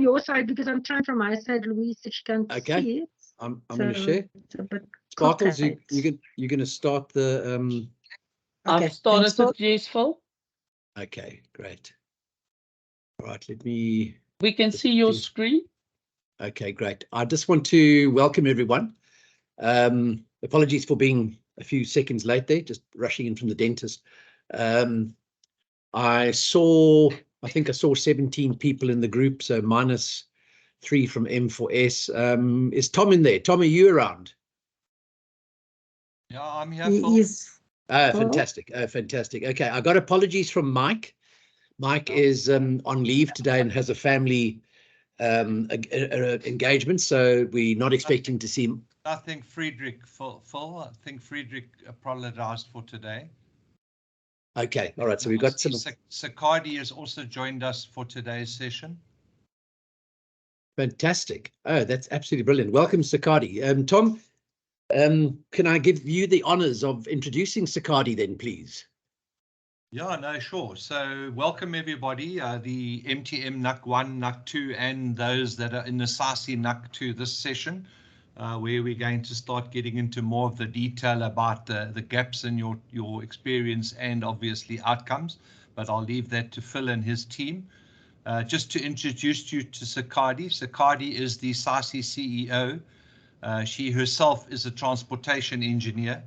your side, because I'm trying from my side, Louise, that she can't see it. I'm going to share. It's a bit Sparkles, you're going to start the... I've started it useful. Okay, great. All right, let me... We can see your screen. Okay, great. I just want to welcome everyone. Apologies for being a few seconds late there, just rushing in from the dentist. I think I saw 17 people in the group, so minus 3 from M4S. Is Tom in there? Tom, are you around? Yeah, I'm here. Yes. Fantastic. Fantastic. Okay, I got apologies from Mike. Mike is on leave today and has a family engagement, so we're not expecting to see him. I think Friedrich, Phil, I think Friedrich apologized for today. Okay, all right, so we've got some... Sakadi has also joined us for today's session. Fantastic. Oh, that's absolutely brilliant. Welcome, Sakadi. Tom, can I give you the honors of introducing Sakadi then, please? Yeah, no, sure. So welcome everybody, the MTM NUC 1, NUC 2, and those that are in the SASI NUC 2 this session, where we're going to start getting into more of the detail about the gaps in your experience and obviously outcomes, but I'll leave that to Phil and his team. Just to introduce you to Sakadi. Sakadi is the SASI CEO. She herself is a transportation engineer.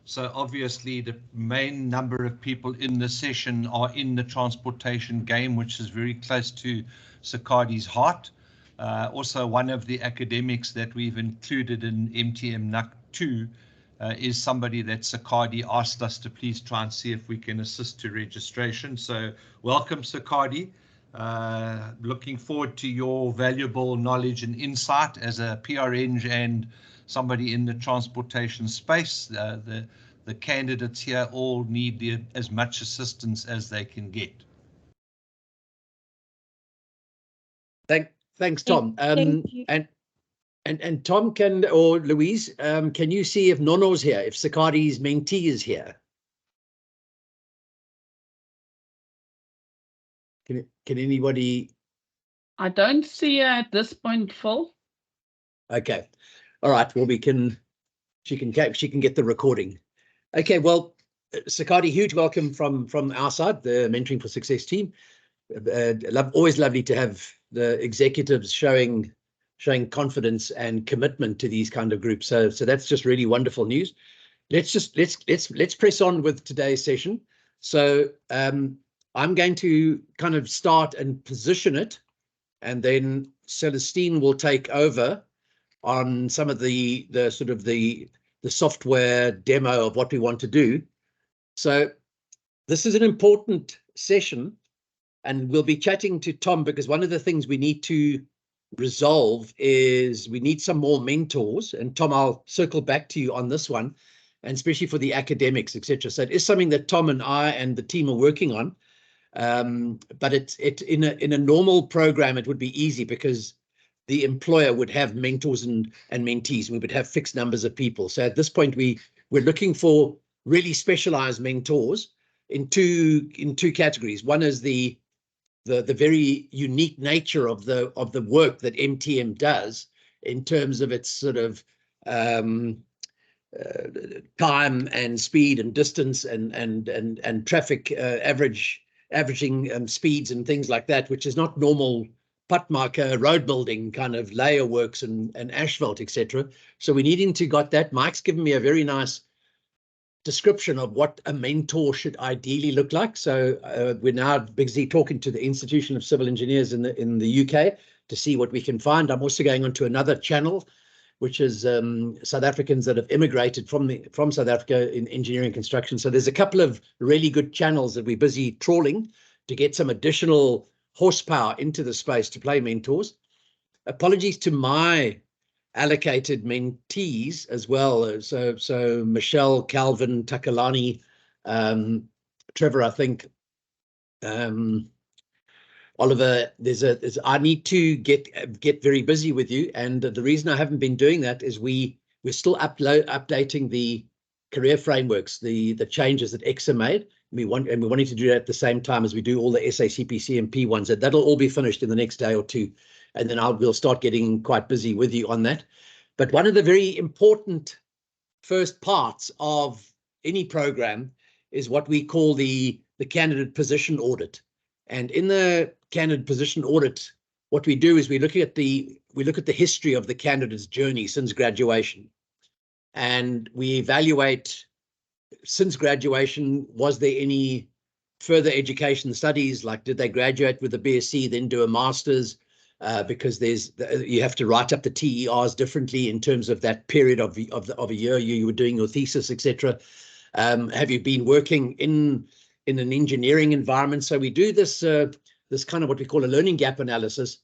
So obviously the main number of people in the session are in the transportation game, which is very close to Sakadi's heart. Also, one of the academics that we've included in MTM NUC 2 is somebody that Sakadi asked us to please try and see if we can assist to registration. So welcome, Sakadi. Looking forward to your valuable knowledge and insight as a PR eng and somebody in the transportation space. The candidates here all need as much assistance as they can get. Thanks, Tom. And Tom or Louise, can you see if Nono's here, if Sakadi's mentee is here? Can anybody? I don't see her at this point, Phil. Okay, all right. Well, she can get the recording. Okay, well, Sakadi, huge welcome from our side, the Mentoring for Success team. Always lovely to have the executives showing confidence and commitment to these kind of groups. So that's just really wonderful news. Let's press on with today's session. So I'm going to kind of start and position it, and then Celestine will take over on some of the sort of the software demo of what we want to do. So this is an important session, and we'll be chatting to Tom because one of the things we need to resolve is we need some more mentors. And Tom, I'll circle back to you on this one, and especially for the academics, etc. So it is something that Tom and I and the team are working on. But it's in a normal program, it would be easy because the employer would have mentors and mentees. We would have fixed numbers of people. So at this point, we're looking for really specialized mentors in two categories. One is the very unique nature of the work that MTM does in terms of its sort of time and speed and distance and traffic averaging speeds and things like that, which is not normal putmarker road building kind of layer works and asphalt, etc. So we needing to got that. Mike's given me a very nice description of what a mentor should ideally look like. So we're now busy talking to the Institution of Civil Engineers in the UK to see what we can find. I'm also going on to another channel, which is South Africans that have immigrated from South Africa in engineering construction. So there's a couple of really good channels that we're busy trawling to get some additional horsepower into the space to play mentors. Apologies to my allocated mentees as well. So Michelle, Calvin, Takalani, Trevor, I think, Oliver, I need to get very busy with you. And the reason I haven't been doing that is we're still updating the career frameworks, the changes that EXA made. We're wanting to do that at the same time as we do all the SACPC and P1s. That'll all be finished in the next day or two. and then we'll start getting quite busy with you on that. But one of the very important first parts of any program is what we call the candidate position audit. And in the candidate position audit, what we do is we look at the history of the candidate's journey since graduation, and we evaluate since graduation, was there any further education studies, like did they graduate with a BSc, then do a master's, because you have to write up the TERs differently in terms of that period of a year you were doing your thesis, etc. Have you been working in an engineering environment? So we do this kind of what we call a learning gap analysis,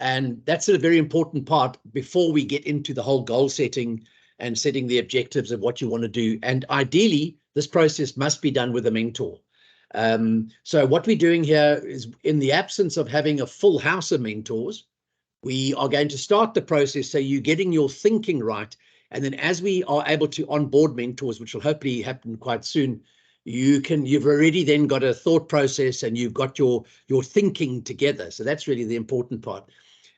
and that's a very important part before we get into the whole goal setting and setting the objectives of what you want to do. And ideally, this process must be done with a mentor. So what we're doing here is, in the absence of having a full house of mentors, we are going to start the process so you're getting your thinking right. And then as we are able to onboard mentors, which will hopefully happen quite soon, you've already then got a thought process and you've got your thinking together. So that's really the important part.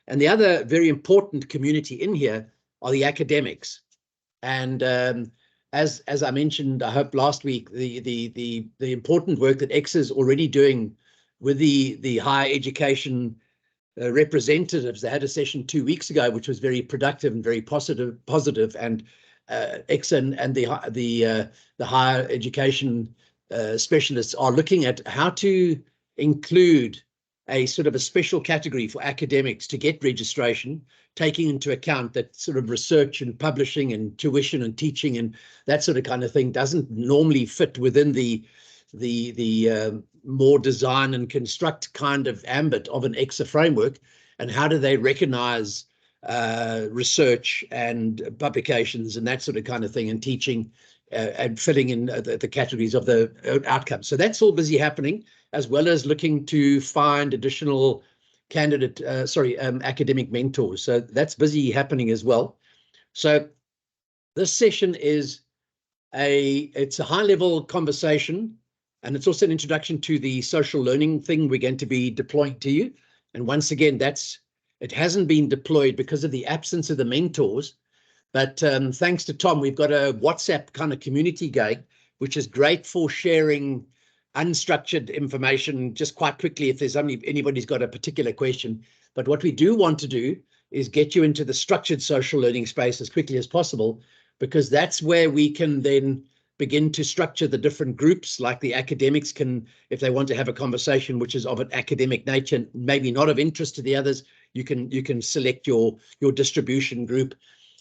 And the other very important community in here are the academics. And as I mentioned, I hope last week, the important work that X is already doing with the higher education representatives. They had a session 2 weeks ago, which was very productive and very positive. And X and the higher education specialists are looking at how to include a sort of a special category for academics to get registration, taking into account that sort of research and publishing and tuition and teaching and that sort of kind of thing doesn't normally fit within the more design and construct kind of ambit of an EXA framework. And how do they recognize research and publications and that sort of kind of thing, and teaching and filling in the categories of the outcomes. So that's all busy happening, as well as looking to find additional academic mentors. So that's busy happening as well. So this session is it's a high-level conversation, and it's also an introduction to the social learning thing we're going to be deploying to you. And once again, it hasn't been deployed because of the absence of the mentors. But thanks to Tom, we've got a WhatsApp kind of community going, which is great for sharing unstructured information just quite quickly if there's anybody's got a particular question. But what we do want to do is get you into the structured social learning space as quickly as possible, because that's where we can then begin to structure the different groups. Like the academics can, if they want to have a conversation which is of an academic nature, maybe not of interest to the others, you can select your distribution group,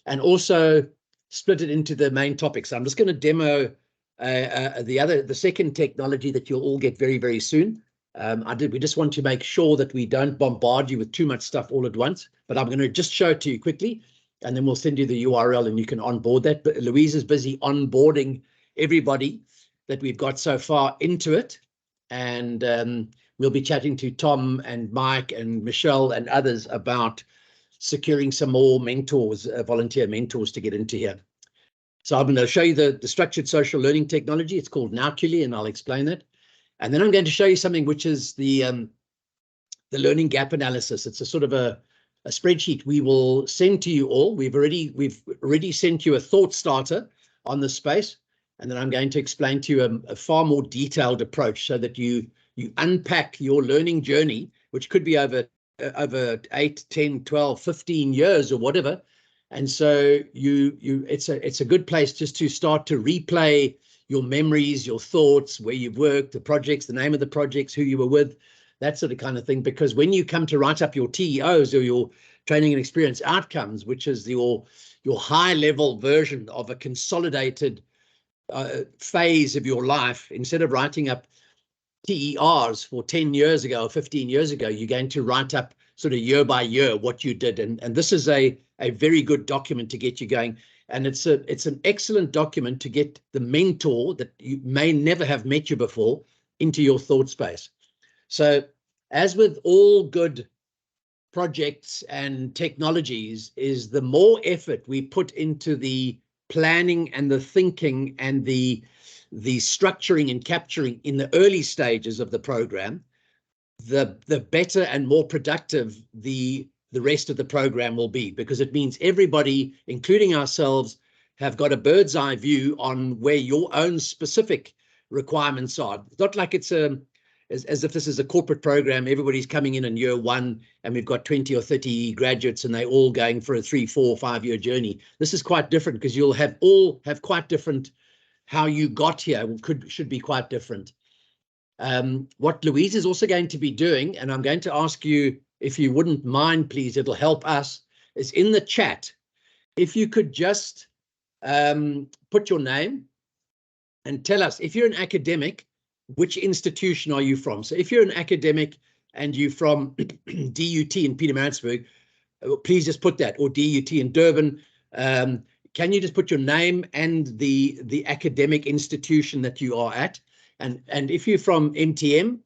and also split it into the main topics. I'm just going to demo the second technology that you'll all get very, very soon. We just want to make sure that we don't bombard you with too much stuff all at once, but I'm going to just show it to you quickly, and then we'll send you the URL and you can onboard that. But Louise is busy onboarding everybody that we've got so far into it, and we'll be chatting to Tom and Mike and Michelle and others about securing some more mentors, volunteer mentors, to get into here. So I'm going to show you the structured social learning technology. It's called Nauculi, and I'll explain that. And then I'm going to show you something which is the learning gap analysis. It's a sort of a spreadsheet we will send to you all. We've already sent you a thought starter on this space, and then I'm going to explain to you a far more detailed approach so that you unpack your learning journey, which could be over 8, 10, 12, 15 years or whatever. And so it's a good place just to start to replay your memories, your thoughts, where you've worked, the projects, the name of the projects, who you were with, that sort of kind of thing. Because when you come to write up your TEOs, or your training and experience outcomes, which is your high level version of a consolidated phase of your life, instead of writing up TERs for 10 years ago or 15 years ago, you're going to write up sort of year by year what you did. And this is a very good document to get you going. And it's an excellent document to get the mentor that you may never have met you before into your thought space. So as with all good projects and technologies, is the more effort we put into the planning and the thinking and the structuring and capturing in the early stages of the program, the better and more productive the the rest of the program will be, because it means everybody, including ourselves, have got a bird's eye view on where your own specific requirements are. It's not like it's as if this is a corporate program, everybody's coming in year one and we've got 20 or 30 graduates and they all going for a 3, 4, 5 year journey. This is quite different because you'll all have quite different, how you got here should be quite different. What Louise is also going to be doing, and I'm going to ask you, if you wouldn't mind, please, it'll help us, is in the chat, if you could just put your name and tell us, if you're an academic, which institution are you from? So if you're an academic and you're from DUT in Pietermaritzburg, please just put that, or DUT in Durban. Can you just put your name and the academic institution that you are at? And if you're from MTM,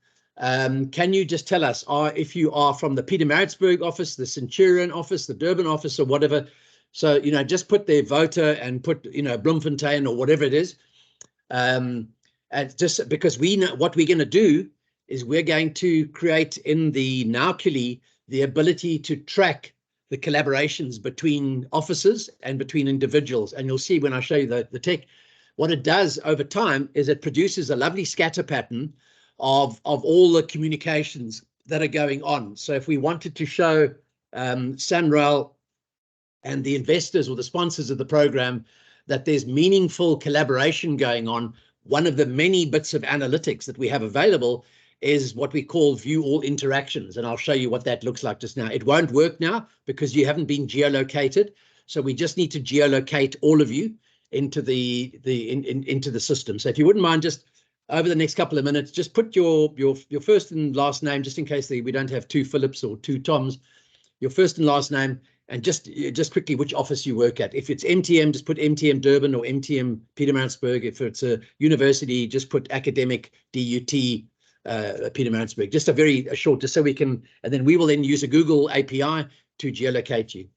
can you just tell us if you are from the Pietermaritzburg office, the Centurion office, the Durban office, or whatever? So, you know, just put their voter and put, you know, Bloemfontein or whatever it is. And just because we know what we're going to do is we're going to create in the Naukili the ability to track the collaborations between offices and between individuals. And you'll see when I show you the tech, what it does over time is it produces a lovely scatter pattern of all the communications that are going on. So if we wanted to show Sanral and the investors or the sponsors of the program that there's meaningful collaboration going on, one of the many bits of analytics that we have available is what we call view all interactions. And I'll show you what that looks like just now. It won't work now because you haven't been geolocated. So we just need to geolocate all of you into into the system. So if you wouldn't mind, just over the next couple of minutes, just put your first and last name, just in case we don't have 2 Philips or 2 Toms, your first and last name, and just quickly which office you work at. If it's MTM, just put MTM Durban or MTM Pietermaritzburg. If it's a university, just put academic DUT Pietermaritzburg. Just a short, just so we can, and then we will then use a Google API to geolocate you.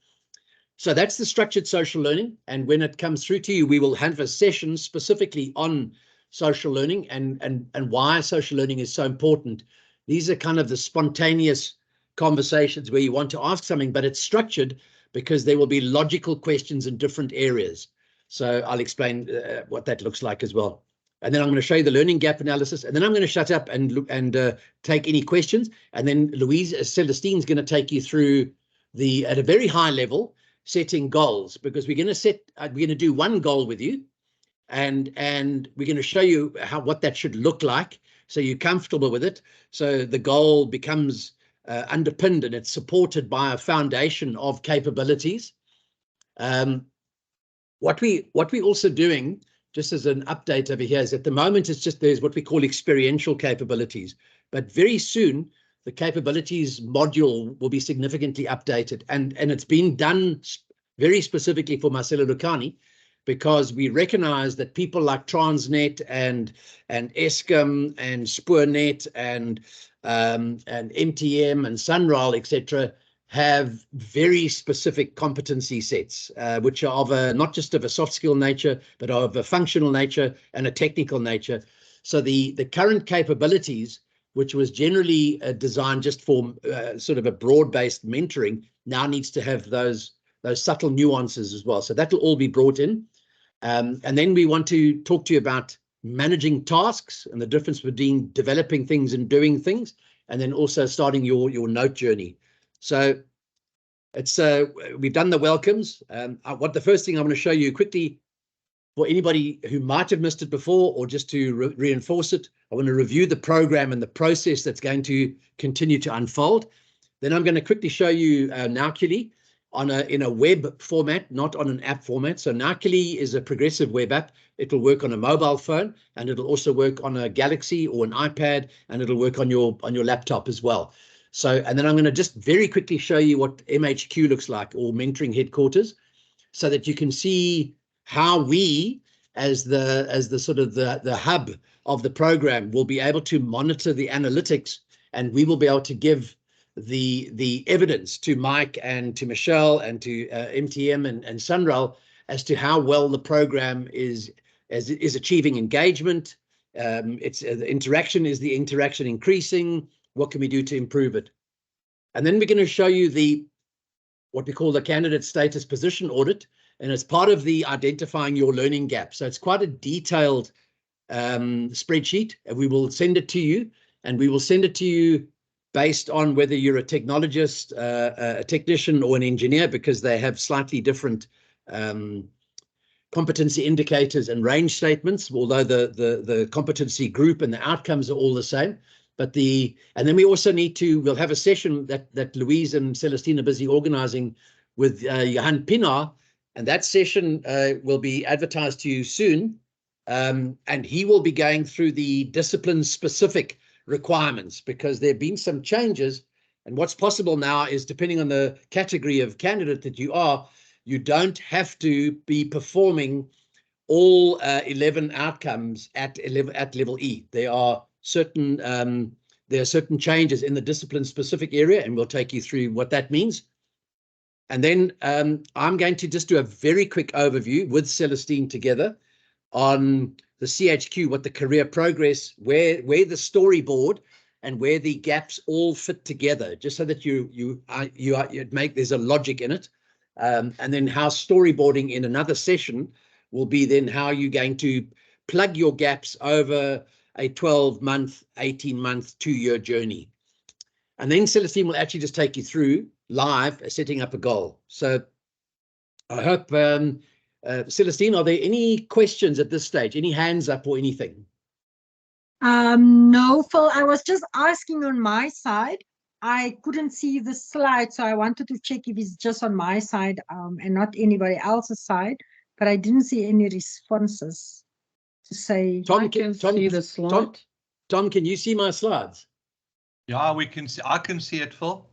So that's the structured social learning. And when it comes through to you, we will have a session specifically on social learning and why social learning is so important. These are kind of the spontaneous conversations where you want to ask something, but it's structured because there will be logical questions in different areas. So I'll explain what that looks like as well. And then I'm going to show you the learning gap analysis, and then I'm going to shut up and take any questions. And then Louise Celestine is going to take you through at a very high level, setting goals, because we're going to do one goal with you, and we're going to show you what that should look like, so you're comfortable with it. So the goal becomes underpinned and it's supported by a foundation of capabilities. What we're also doing, just as an update over here, is at the moment there's what we call experiential capabilities, but very soon the capabilities module will be significantly updated, and it's been done very specifically for MASELULEKANE, because we recognize that people like Transnet and Eskom and Spoornet and MTM and Sanral, etc., have very specific competency sets, which are of not just of a soft skill nature, but of a functional nature and a technical nature. So the current capabilities, which was generally designed just for sort of a broad-based mentoring, now needs to have those subtle nuances as well. So that will all be brought in. And then we want to talk to you about managing tasks and the difference between developing things and doing things, and then also starting your note journey. So it's we've done the welcomes. The first thing I'm going to show you quickly, for anybody who might have missed it before, or just to reinforce it, I want to review the program and the process that's going to continue to unfold. Then I'm going to quickly show you Naukili in a web format, not on an app format. So Naukili is a progressive web app. It will work on a mobile phone, and it'll also work on a Galaxy or an iPad, and it'll work on your laptop as well. So, and then I'm going to just very quickly show you what MHQ looks like, or Mentoring Headquarters, so that you can see how we, as the sort of the hub of the program, will be able to monitor the analytics, and we will be able to give the evidence to Mike and to Michelle and to MTM and Sanral as to how well the program is achieving engagement. The interaction, is the interaction increasing? What can we do to improve it? And then we're going to show you the what we call the candidate status position audit, and it's part of the identifying your learning gap. So it's quite a detailed spreadsheet, and we will send it to you, and we will send it to you based on whether you're a technologist, a technician, or an engineer, because they have slightly different competency indicators and range statements, although the competency group and the outcomes are all the same. But and then we also need to, we'll have a session that Louise and Celestine are busy organizing with Johan Pinar, and that session will be advertised to you soon. And he will be going through the discipline-specific requirements, because there have been some changes. And what's possible now is, depending on the category of candidate that you are, you don't have to be performing all 11 outcomes at level E. There are certain changes in the discipline-specific area, and we'll take you through what that means. And then I'm going to just do a very quick overview with Celestine together on the CHQ, what the career progress, where the storyboard and where the gaps all fit together, just so that there's a logic in it. And then how storyboarding in another session will be then how you're going to plug your gaps over a 12-month, 18-month, 2-year journey. And then Celestine will actually just take you through live setting up a goal. So I hope, Celestine, are there any questions at this stage? Any hands up or anything? No, Phil, I was just asking on my side. I couldn't see the slide, so I wanted to check if it's just on my side and not anybody else's side, but I didn't see any responses to say. Tom can see the slide. Tom, can you see my slides? Yeah, we can see. I can see it, Phil.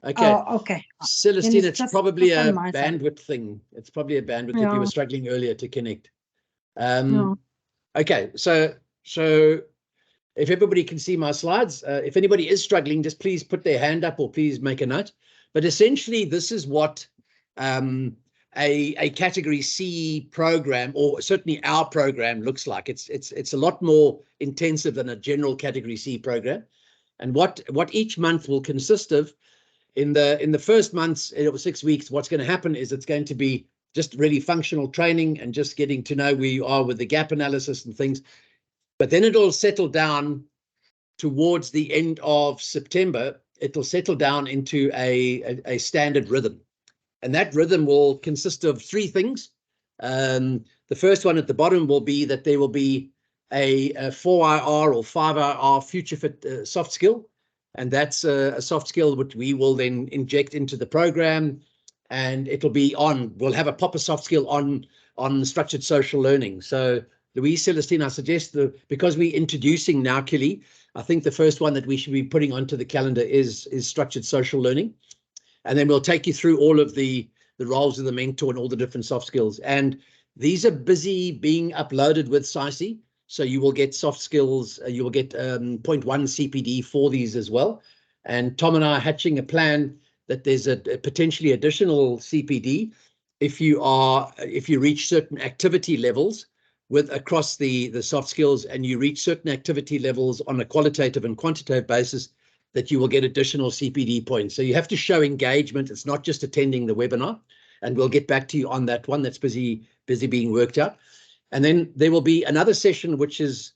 Okay. Oh, okay. Celestine, it's probably a my bandwidth thing. It's probably a bandwidth if you were struggling earlier to connect. No. Okay, so if everybody can see my slides, if anybody is struggling, just please put their hand up or please make a note. But essentially, this is what a category C program, or certainly our program, looks like. It's a lot more intensive than a general category C program. And what each month will consist of, in the first months, 6 weeks, what's going to happen is it's going to be just really functional training and just getting to know where you are with the gap analysis and things. But then it'll settle down towards the end of September. It'll settle down into a standard rhythm. And that rhythm will consist of 3 things. The first one at the bottom will be that there will be a 4IR or 5IR future fit soft skill. And that's a soft skill which we will then inject into the program. And it'll be we'll have a proper soft skill on structured social learning. So Louise, Celestine, I suggest because we're introducing now, Kelly, I think the first one that we should be putting onto the calendar is structured social learning. And then we'll take you through all of the roles of the mentor and all the different soft skills. And these are busy being uploaded with SAISI. So you will get soft skills, you will get 0.1 CPD for these as well. And Tom and I are hatching a plan that there's a potentially additional CPD if you reach certain activity levels across the soft skills, and you reach certain activity levels on a qualitative and quantitative basis, that you will get additional CPD points. So you have to show engagement. It's not just attending the webinar, and we'll get back to you on that one. That's busy being worked out. And then there will be another session, which is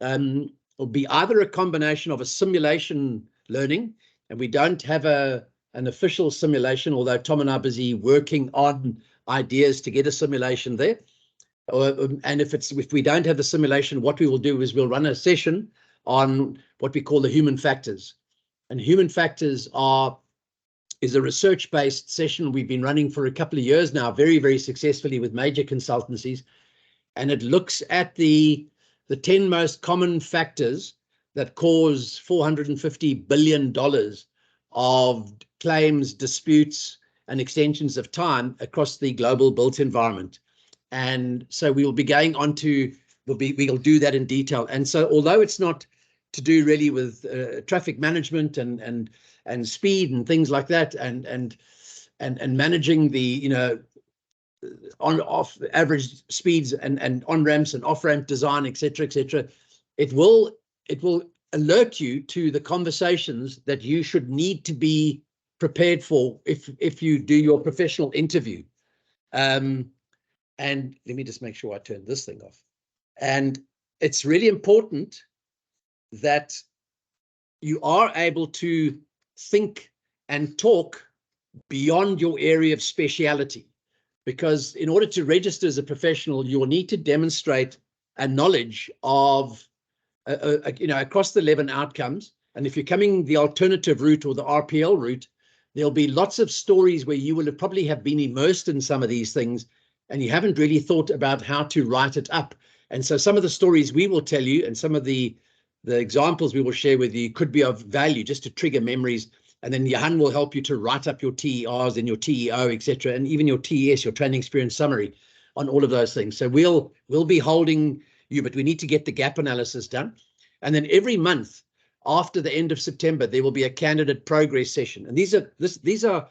will be either a combination of a simulation learning, and we don't have an official simulation, although Tom and I are busy working on ideas to get a simulation there. And if we don't have the simulation, what we will do is we'll run a session on what we call the human factors. And human factors is a research-based session we've been running for a couple of years now, very, very successfully with major consultancies. And it looks at the 10 most common factors that cause $450 billion of claims, disputes, and extensions of time across the global built environment. And so we will be going on to, we'll do that in detail. And so although it's not to do really with traffic management and speed and things like that, and managing the, on-off average speeds and on-ramps and off-ramp design, etc., it will alert you to the conversations that you should need to be prepared for if you do your professional interview. And let me just make sure I turn this thing off. And it's really important that you are able to think and talk beyond your area of speciality, because in order to register as a professional, you'll need to demonstrate a knowledge of, across the 11 outcomes. And if you're coming the alternative route or the RPL route, there'll be lots of stories where you will probably have been immersed in some of these things and you haven't really thought about how to write it up. And so some of the stories we will tell you and some of the examples we will share with you could be of value just to trigger memories. And then Johan will help you to write up your TERs and your TEO, etc., and even your TES, your training experience summary, on all of those things. So we'll be holding you, but we need to get the gap analysis done. And then every month after the end of September, there will be a candidate progress session. And these are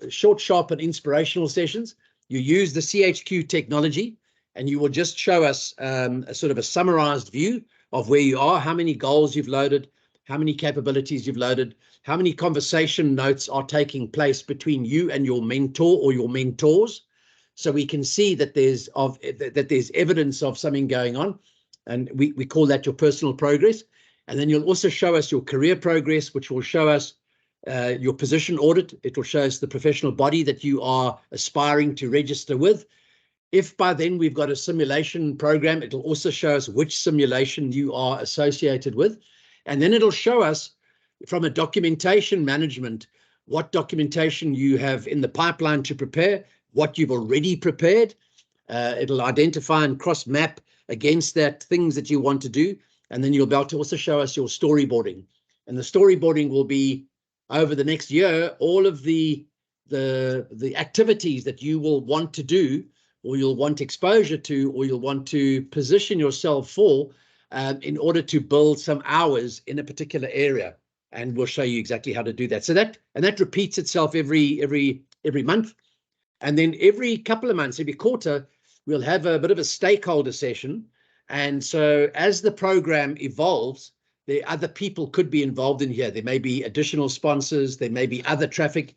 short, sharp, and inspirational sessions. You use the CHQ technology, and you will just show us a sort of a summarized view of where you are, how many goals you've loaded, how many capabilities you've loaded, how many conversation notes are taking place between you and your mentor or your mentors, so we can see that there's evidence of something going on, and we call that your personal progress. And then you'll also show us your career progress, which will show us your position audit. It will show us the professional body that you are aspiring to register with. If by then we've got a simulation program, it'll also show us which simulation you are associated with. And then it'll show us from a documentation management, what documentation you have in the pipeline to prepare, what you've already prepared. It'll identify and cross map against that things that you want to do. And then you'll be able to also show us your storyboarding. And the storyboarding will be over the next year, all of the activities that you will want to do, or you'll want exposure to, or you'll want to position yourself for, in order to build some hours in a particular area. And we'll show you exactly how to do that. So that repeats itself every month. And then every couple of months, every quarter, we'll have a bit of a stakeholder session. And so as the program evolves, other people could be involved in here. There may be additional sponsors. There may be other traffic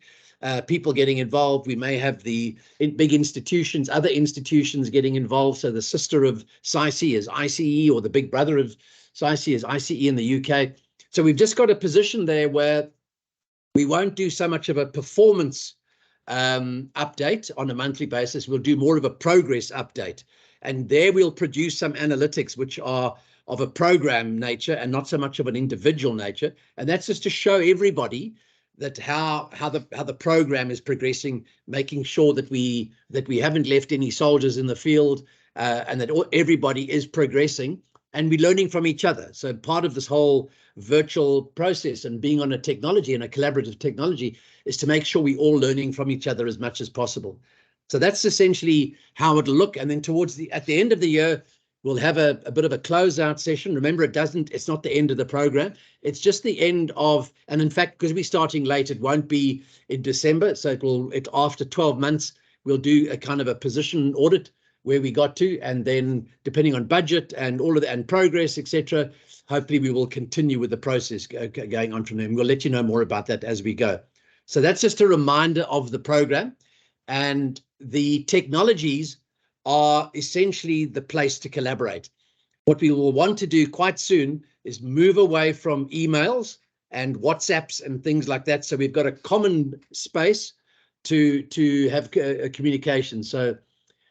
people getting involved. We may have the big institutions, other institutions getting involved. So the sister of SciC is ICE, or the big brother of SciC is ICE in the UK. So we've just got a position there where we won't do so much of a performance update on a monthly basis. We'll do more of a progress update. And there we'll produce some analytics which are of a program nature and not so much of an individual nature. And that's just to show everybody that how the program is progressing, making sure that we haven't left any soldiers in the field, and that everybody is progressing and we're learning from each other. So part of this whole virtual process and being on a technology and a collaborative technology is to make sure we're all learning from each other as much as possible. So that's essentially how it'll look. And then at the end of the year, we'll have a bit of a closeout session. Remember, it's not the end of the program. It's just the end of, and in fact, because we're starting late, it won't be in December. So after 12 months, we'll do a kind of a position audit where we got to, and then depending on budget and all of that and progress, etc., hopefully we will continue with the process going on from there. And we'll let you know more about that as we go. So that's just a reminder of the program, and the technologies are essentially the place to collaborate. What we will want to do quite soon is move away from emails and WhatsApps and things like that. So we've got a common space to have a communication. So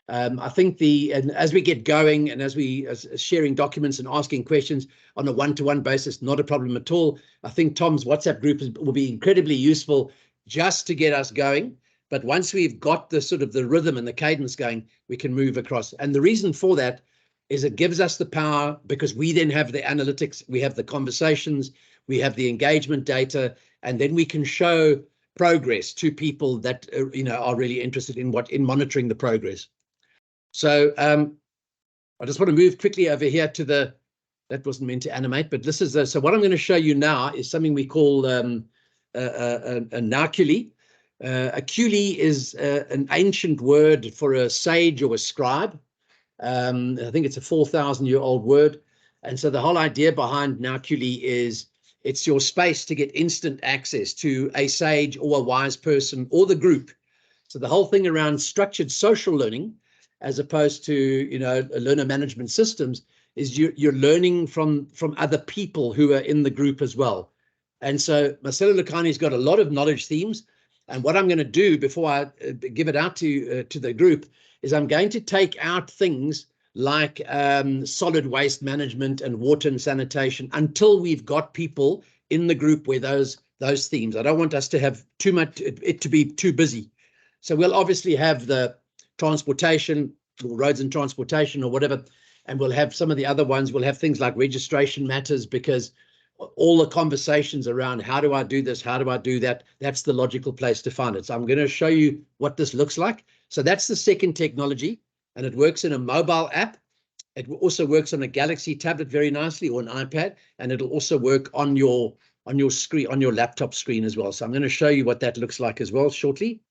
I think and as we get going and as sharing documents and asking questions on a one-to-one basis, not a problem at all. I think Tom's WhatsApp group will be incredibly useful just to get us going. But once we've got the sort of the rhythm and the cadence going, we can move across. And the reason for that is it gives us the power, because we then have the analytics, we have the conversations, we have the engagement data, and then we can show progress to people that are really interested in monitoring the progress. So I just want to move quickly over here to that wasn't meant to animate, but this is so what I'm going to show you now is something we call a narculi. A culi is an ancient word for a sage or a scribe. I think it's a 4,000-year-old word. And so the whole idea behind narculi is It's your space to get instant access to a sage or a wise person or the group. So the whole thing around structured social learning, as opposed to, you know, learner management systems, is you're learning from other people who are in the group as well. And so MASELULEKANE's got a lot of knowledge themes. And what I'm going to do before I give it out to the group is I'm going to take out things like solid waste management and water and sanitation until we've got people in the group where those themes. I don't want us to have too much, it to be too busy. So we'll obviously have the transportation, or roads and transportation or whatever, and we'll have some of the other ones. We'll have things like registration matters, because all the conversations around how do I do this, how do I do that, that's the logical place to find it. So I'm going to show you what this looks like. So that's the second technology, and it works in a mobile app. It also works on a Galaxy tablet very nicely, or an iPad, and it'll also work on your screen, on your laptop screen as well. So I'm going to show you what that looks like as well shortly.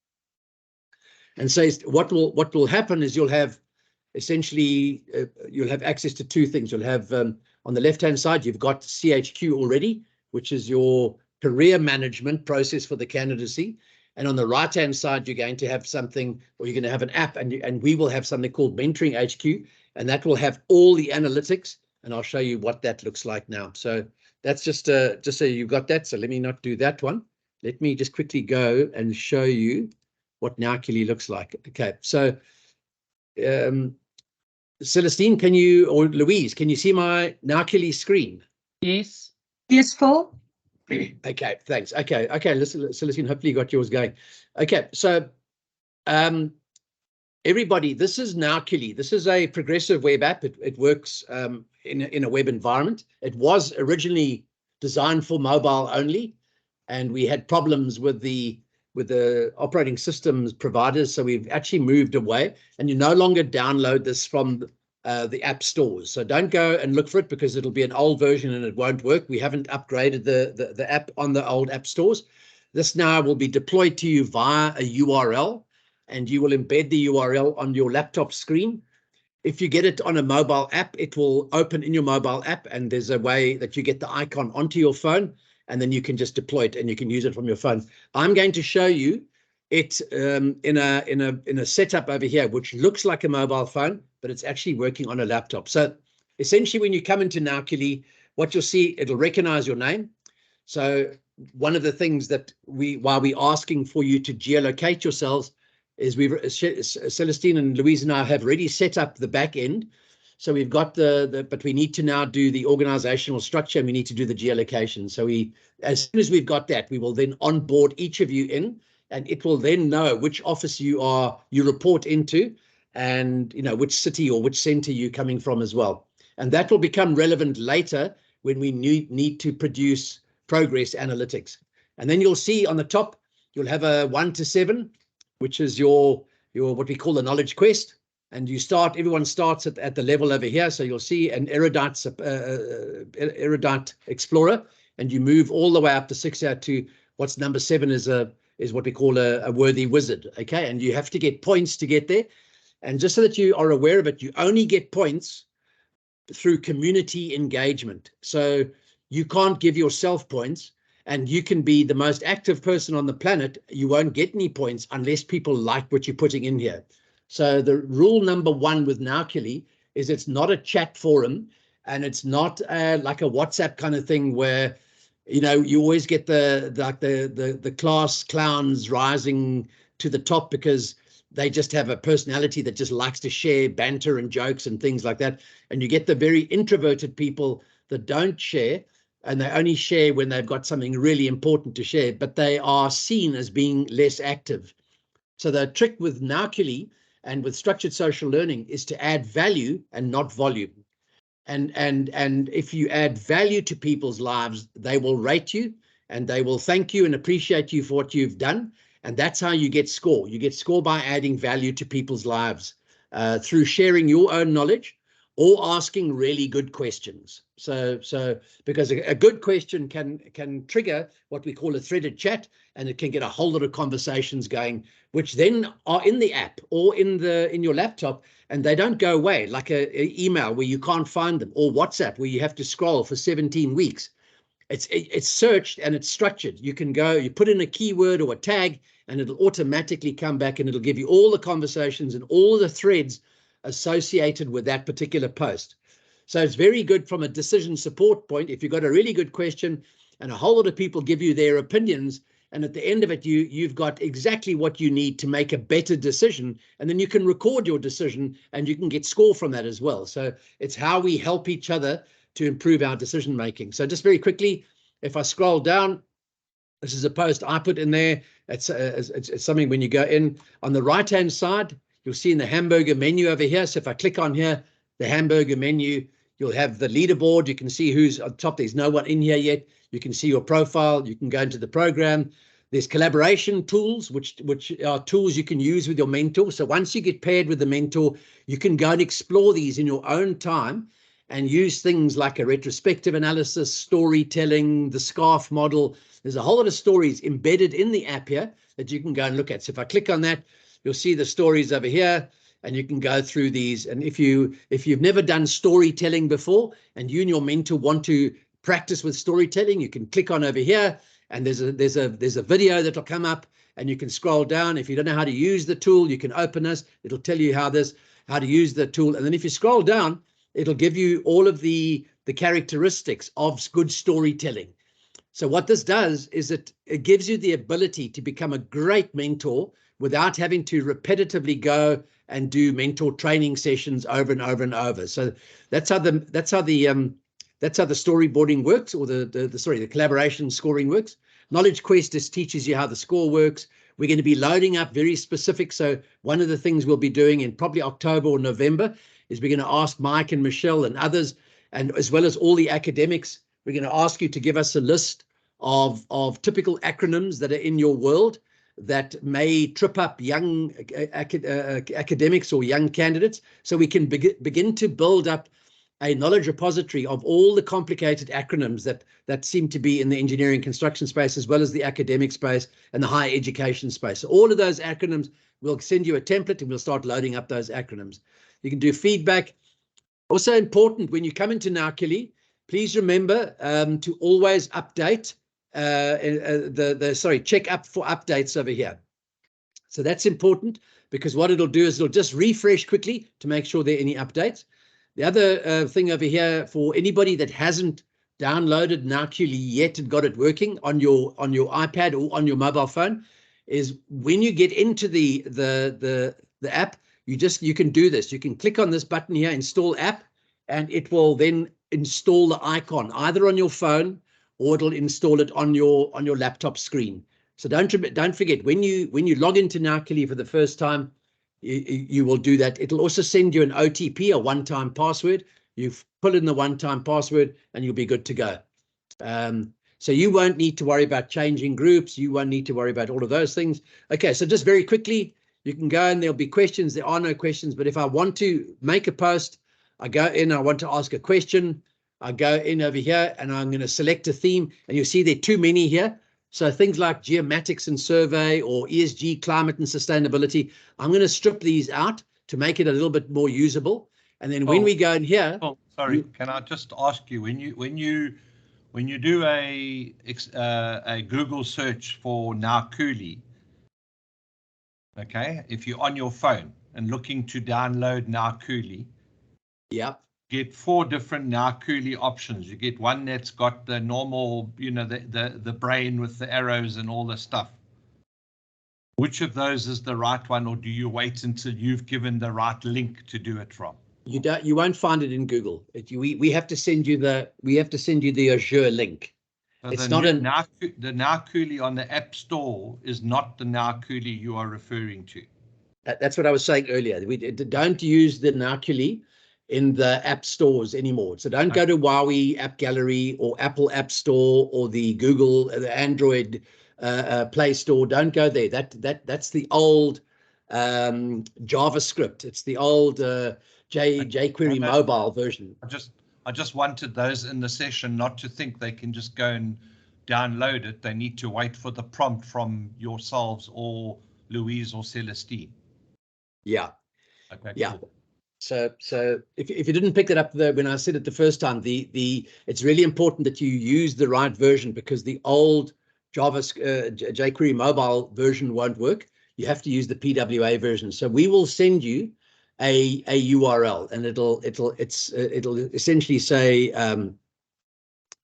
And so what will happen is you'll have essentially you'll have access to two things. You'll have on the left-hand side, you've got CHQ already, which is your career management process for the candidacy. And on the right-hand side, you're going to have something, or you're going to have an app, and we will have something called Mentoring HQ, and that will have all the analytics. And I'll show you what that looks like now. So that's just so you've got that. So let me not do that one. Let me just quickly go and show you what Naukili looks like. Okay, so Celestine, can you, or Louise, can you see my Naukili screen? Yes. Yes, Phil. Okay, thanks. Okay, listen, Celestine, hopefully you got yours going. Okay, so everybody, this is Naukili. This is a progressive web app. It works in a web environment. It was originally designed for mobile only, and we had problems with the operating systems providers, so we've actually moved away, and you no longer download this from the app stores. So don't go and look for it, because it'll be an old version and it won't work. We haven't upgraded the app on the old app stores. This now will be deployed to you via a URL, and you will embed the URL on your laptop screen. If you get it on a mobile app, it will open in your mobile app, and there's a way that you get the icon onto your phone, and then you can just deploy it and you can use it from your phone. I'm going to show you it in a setup over here, which looks like a mobile phone, but it's actually working on a laptop. So essentially, when you come into Naukili, what you'll see, it'll recognize your name. So one of the things that while we're asking for you to geolocate yourselves, is Celestine and Louise and I have already set up the back end. So we've got but we need to now do the organizational structure, and we need to do the geolocation. So as soon as we've got that, we will then onboard each of you in, and it will then know which office you report into, and which city or which center you're coming from as well. And that will become relevant later when we need to produce progress analytics. And then you'll see on the top, you'll have a 1 to 7, which is your what we call the knowledge quest. And everyone starts at the level over here. So you'll see an erudite explorer, and you move all the way up to 6 here to what's number 7 is what we call a worthy wizard. Okay, and you have to get points to get there. And just so that you are aware of it, you only get points through community engagement. So you can't give yourself points, and you can be the most active person on the planet. You won't get any points unless people like what you're putting in here. So the rule number 1 with Naukili is it's not a chat forum, and it's not like a WhatsApp kind of thing where, you always get the class clowns rising to the top because they just have a personality that just likes to share banter and jokes and things like that. And you get the very introverted people that don't share, and they only share when they've got something really important to share, but they are seen as being less active. So the trick with Naukili and with structured social learning is to add value and not volume. And if you add value to people's lives, they will rate you, and they will thank you and appreciate you for what you've done. And that's how you get score. You get score by adding value to people's lives through sharing your own knowledge or asking really good questions. So because a good question can trigger what we call a threaded chat, and it can get a whole lot of conversations going, which then are in the app or in your laptop, and they don't go away, like a email where you can't find them, or WhatsApp where you have to scroll for 17 weeks. It's searched and it's structured. You can go, you put in a keyword or a tag, and it'll automatically come back and it'll give you all the conversations and all the threads associated with that particular post. So it's very good from a decision support point. If you've got a really good question and a whole lot of people give you their opinions, and at the end of it, you've got exactly what you need to make a better decision, and then you can record your decision and you can get score from that as well. So it's how we help each other to improve our decision making. So just very quickly, if I scroll down, this is a post I put in there. It's something when you go in on the right-hand side, you'll see in the hamburger menu over here. So if I click on here, the hamburger menu, you'll have the leaderboard. You can see who's on top. There's no one in here yet. You can see your profile. You can go into the program. There's collaboration tools, which are tools you can use with your mentor. So once you get paired with the mentor, you can go and explore these in your own time and use things like a retrospective analysis, storytelling, the SCARF model. There's a whole lot of stories embedded in the app here that you can go and look at. So if I click on that, you'll see the stories over here, and you can go through these. And if you've never done storytelling before and you and your mentor want to practice with storytelling, you can click on over here, and there's a video that'll come up, and you can scroll down. If you don't know how to use the tool, you can open this. It'll tell you how to use the tool. And then if you scroll down, it'll give you all of the characteristics of good storytelling. So what this does is it gives you the ability to become a great mentor without having to repetitively go and do mentor training sessions over and over and over. So that's how the storyboarding works, or the collaboration scoring works. Knowledge Quest teaches you how the score works. We're going to be loading up very specific. So one of the things we'll be doing in probably October or November is we're going to ask Mike and Michelle and others, and as well as all the academics, we're going to ask you to give us a list of typical acronyms that are in your world that may trip up young academics or young candidates, so we can begin to build up a knowledge repository of all the complicated acronyms that seem to be in the engineering construction space, as well as the academic space and the higher education space. So all of those acronyms, we'll send you a template and we'll start loading up those acronyms. You can do feedback. Also important, when you come into Naukili, please remember to always update check up for updates over here. So that's important, because what it'll do is it'll just refresh quickly to make sure there are any updates. The other thing over here, for anybody that hasn't downloaded Naukili yet and got it working on your iPad or on your mobile phone, is when you get into the app, you can do this. You can click on this button here, install app, and it will then install the icon either on your phone or it'll install it on your laptop screen. So don't forget, when you log into Naukili for the first time, you will do that. It'll also send you an OTP, a one-time password. You put in the one-time password and you'll be good to go. So you won't need to worry about changing groups. You won't need to worry about all of those things. Okay, so just very quickly, you can go and there'll be questions. There are no questions, but if I want to make a post, I go in, I want to ask a question, I go in over here and I'm going to select a theme, and you'll see there are too many here. So things like geomatics and survey, or ESG, climate and sustainability, I'm going to strip these out to make it a little bit more usable. And then when we go in here, sorry, can I just ask you, when you do a Google search for Naukili, okay, if you're on your phone and looking to download Naukili, yeah, get 4 different Naukili options. You get one that's got the normal, the brain with the arrows and all the stuff. Which of those is the right one, or do you wait until you've given the right link to do it from? You won't find it in Google. We have to send you the Azure link. So it's the not the Naukili on the App Store is not the Naukili you are referring to. That's what I was saying earlier. We don't use the Naukili in the app stores anymore. So don't go to Huawei App Gallery or Apple App Store or the Google, the Android Play Store. Don't go there. That's the old JavaScript. It's the old jQuery mobile version. I just wanted those in the session not to think they can just go and download it. They need to wait for the prompt from yourselves or Louise or Celestine. Yeah. Okay. Yeah. Cool. So if you didn't pick that up when I said it the first time, it's really important that you use the right version, because the old Java jQuery mobile version won't work. You have to use the PWA version. So we will send you a URL, and it'll essentially say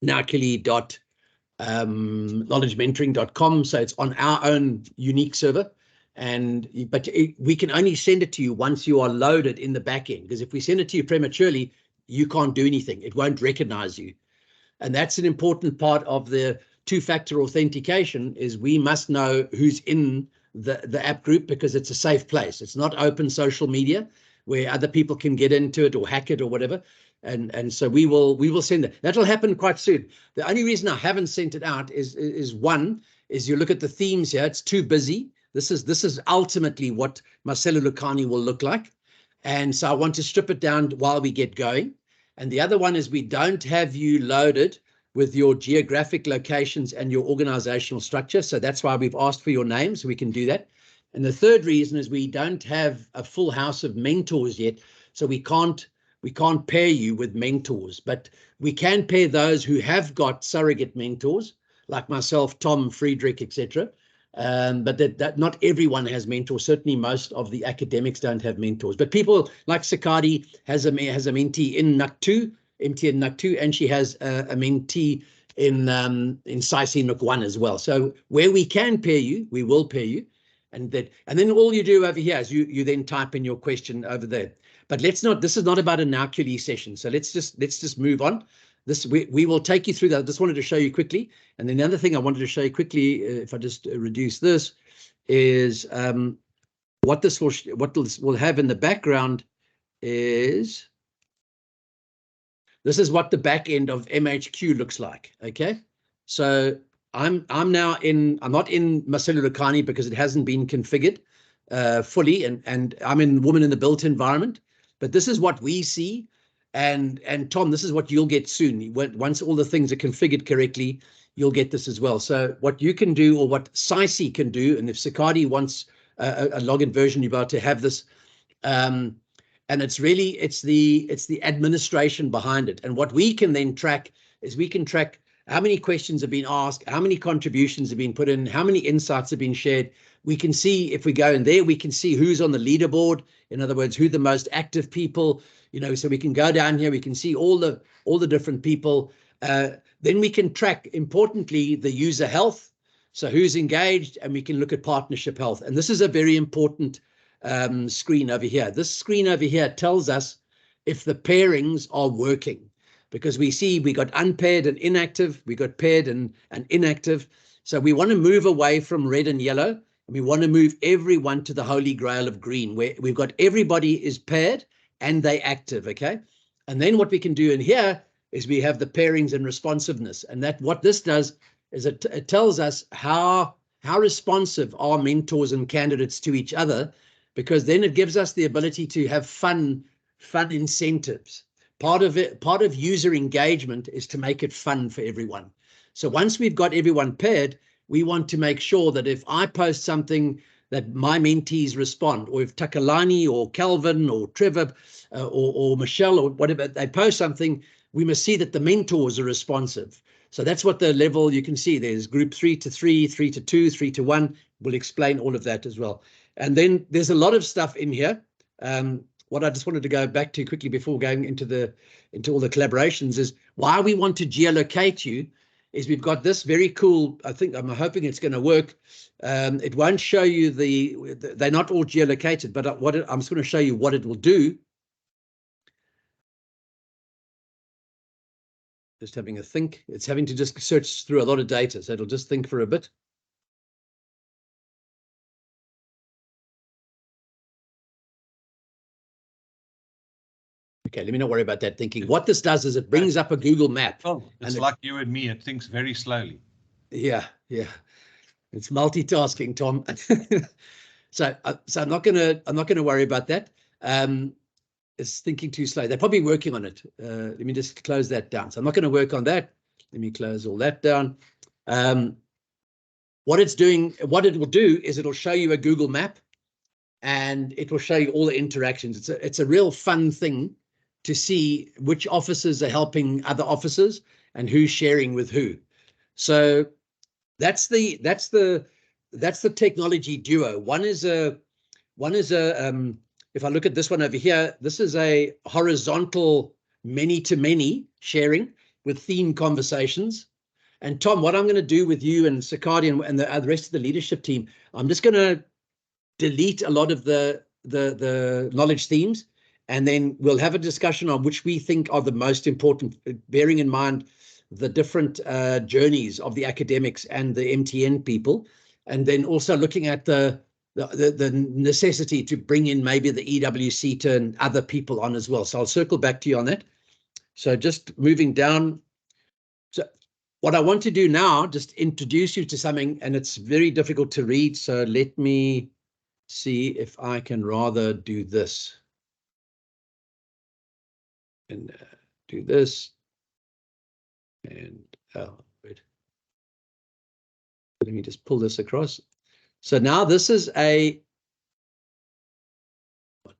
knowledgementoring.com. So it's on our own unique server. But we can only send it to you once you are loaded in the back end, because if we send it to you prematurely, you can't do anything. It won't recognize you. And that's an important part of the two-factor authentication, is we must know who's in the app group, because it's a safe place. It's not open social media where other people can get into it or hack it or whatever. And so we will send that. That'll happen quite soon. The only reason I haven't sent it out is you look at the themes here. It's too busy. This is ultimately what MASELULEKANE will look like. And so I want to strip it down while we get going. And the other one is we don't have you loaded with your geographic locations and your organizational structure. So that's why we've asked for your name, so we can do that. And the third reason is we don't have a full house of mentors yet. So we can't pair you with mentors, but we can pair those who have got surrogate mentors, like myself, Tom, Friedrich, etc. But that not everyone has mentors. Certainly most of the academics don't have mentors, but people like Sakadi has a mentee in NUC2, MTN NUC2, and she has a mentee in SAICI NUC1 as well. So where we can pair you, we will pair you. And then all you do over here is you then type in your question over there. But this is not about a now QLE session. So let's just move on. We will take you through that. I just wanted to show you quickly. And then the other thing I wanted to show you quickly, if I just reduce this, is what this will have in the background is, this is what the back end of MHQ looks like. Okay. So I'm not in MASELULEKANE because it hasn't been configured fully, and I'm in Woman in the Built environment. But this is what we see, and Tom, this is what you'll get soon. Once all the things are configured correctly, you'll get this as well. So what you can do, or what SAICI can do, and if Sakadi wants a login version, you're about to have this. And it's the administration behind it. And what we can then track is we can track how many questions have been asked, how many contributions have been put in, how many insights have been shared. We can see, if we go in there, we can see who's on the leaderboard. In other words, who the most active people, so we can go down here, we can see all the different people. Then we can track, importantly, the user health. So who's engaged, and we can look at partnership health. And this is a very important screen over here. This screen over here tells us if the pairings are working, because we see we got unpaired and inactive, we got paired and inactive. So we want to move away from red and yellow, and we want to move everyone to the holy grail of green, where we've got everybody is paired and they active. Okay. And then what we can do in here is we have the pairings and responsiveness. And what this does is it tells us how responsive are mentors and candidates to each other, because then it gives us the ability to have fun incentives. Part of user engagement is to make it fun for everyone. So once we've got everyone paired, we want to make sure that if I post something, that my mentees respond, or if Takalani or Calvin or Trevor or Michelle or whatever, they post something, we must see that the mentors are responsive. So that's what the level, you can see there's group 3 to 3, 3 to 2, 3 to 1. We'll explain all of that as well. And then there's a lot of stuff in here. What I just wanted to go back to quickly before going into all the collaborations is why we want to geolocate you is we've got this very cool, I'm hoping it's going to work. It won't show you they're not all geolocated, but I'm just going to show you what it will do. Just having a think. It's having to just search through a lot of data, so it'll just think for a bit. Okay, let me not worry about that thinking. What this does is it brings up a Google map. Oh, it's like you and me. It thinks very slowly. Yeah. It's multitasking, Tom. So I'm not gonna worry about that. It's thinking too slow. They're probably working on it. Let me just close that down. So I'm not going to work on that. Let me close all that down. What it will do is it'll show you a Google map. and it will show you all the interactions. It's a real fun thing to see which officers are helping other officers and who's sharing with who. So that's the technology duo. One is a if I look at this one over here, this is a horizontal many-to-many sharing with theme conversations. And Tom, what I'm going to do with you and Sakadi and the rest of the leadership team, I'm just going to delete a lot of the knowledge themes, and then we'll have a discussion on which we think are the most important, bearing in mind the different journeys of the academics and the MTN people, and then also looking at the necessity to bring in maybe the EWC and other people on as well. So I'll circle back to you on that. So just moving down. So what I want to do now, just introduce you to something, and it's very difficult to read. So let me see if I can rather do this and do this. And wait. Let me just pull this across. So now this is might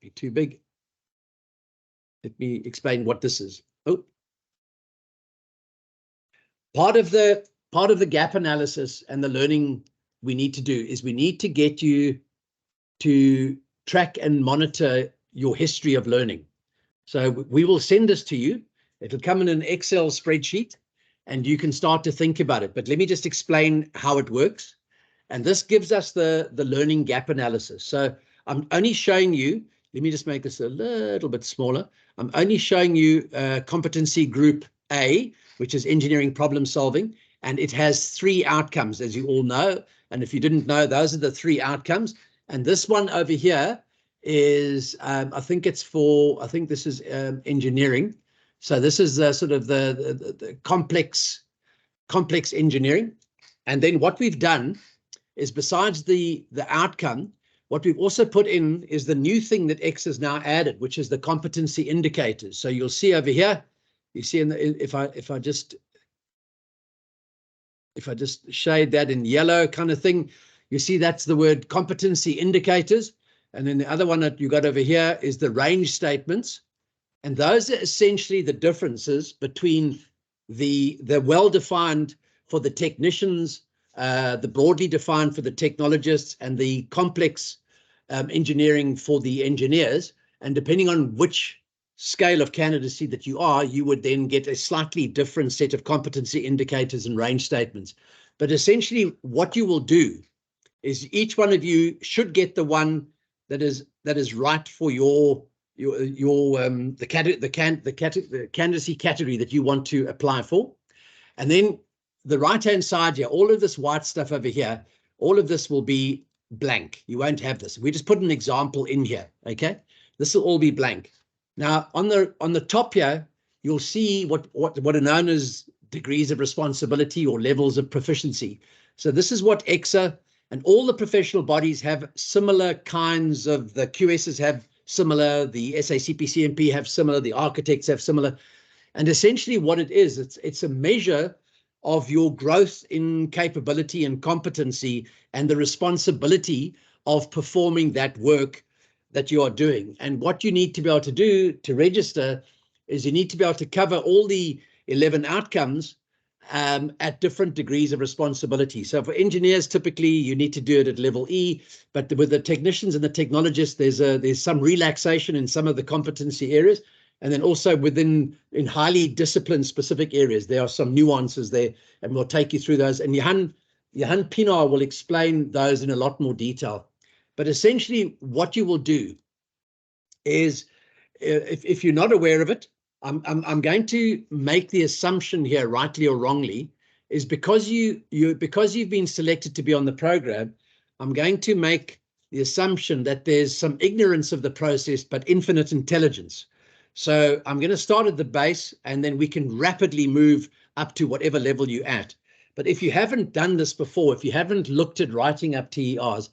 be too big. Let me explain what this is. Oh, part of the gap analysis and the learning we need to do is we need to get you to track and monitor your history of learning. So we will send this to you. It'll come in an Excel spreadsheet, and you can start to think about it. But let me just explain how it works. And this gives us the learning gap analysis. So I'm only showing you, let me just make this a little bit smaller. I'm only showing you competency group A, which is engineering problem solving, and it has 3 outcomes, as you all know. And if you didn't know, those are the 3 outcomes. And this one over here is, I think this is engineering. So this is sort of the complex engineering. And then what we've done is, besides the outcome, what we've also put in is the new thing that X has now added, which is the competency indicators. So you'll see over here, you see if I just shade that in yellow kind of thing, you see that's the word competency indicators. And then the other one that you got over here is the range statements. And those are essentially the differences between the well-defined for the technicians, the broadly defined for the technologists, and the complex engineering for the engineers. And depending on which scale of candidacy that you are, you would then get a slightly different set of competency indicators and range statements. But essentially what you will do is each one of you should get the one that is right for the candidacy category that you want to apply for. And then the right-hand side here, all of this white stuff over here, all of this will be blank. You won't have this. We just put an example in here, okay? This will all be blank. Now, on the top here, you'll see what are known as degrees of responsibility or levels of proficiency. So this is what EXA and all the professional bodies have similar kinds of, the QSs have similar, the SACP-CMP have similar, the architects have similar. And essentially what it is, it's a measure of your growth in capability and competency and the responsibility of performing that work that you are doing. And what you need to be able to do to register is you need to be able to cover all the 11 outcomes at different degrees of responsibility. So for engineers, typically you need to do it at level E, but with the technicians and the technologists, there's some relaxation in some of the competency areas. And then also in highly disciplined specific areas, there are some nuances there, and we'll take you through those. And Johan Pienaar will explain those in a lot more detail. But essentially what you will do is, if you're not aware of it, I'm going to make the assumption here, rightly or wrongly, is because you've been selected to be on the program, I'm going to make the assumption that there's some ignorance of the process, but infinite intelligence. So I'm going to start at the base, and then we can rapidly move up to whatever level you're at. But if you haven't done this before, if you haven't looked at writing up TERs,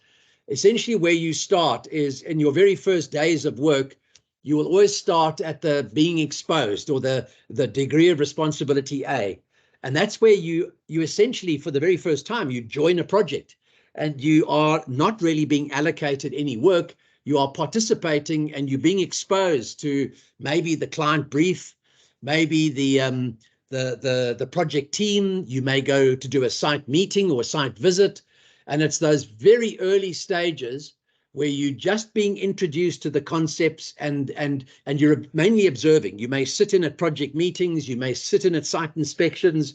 essentially where you start is in your very first days of work, you will always start at the being exposed, or the degree of responsibility A. And that's where you essentially, for the very first time, you join a project and you are not really being allocated any work. you are participating and you're being exposed to maybe the client brief, maybe the project team. You may go to do a site meeting or a site visit, and it's those very early stages where you're just being introduced to the concepts and you're mainly observing. You may sit in at project meetings, you may sit in at site inspections,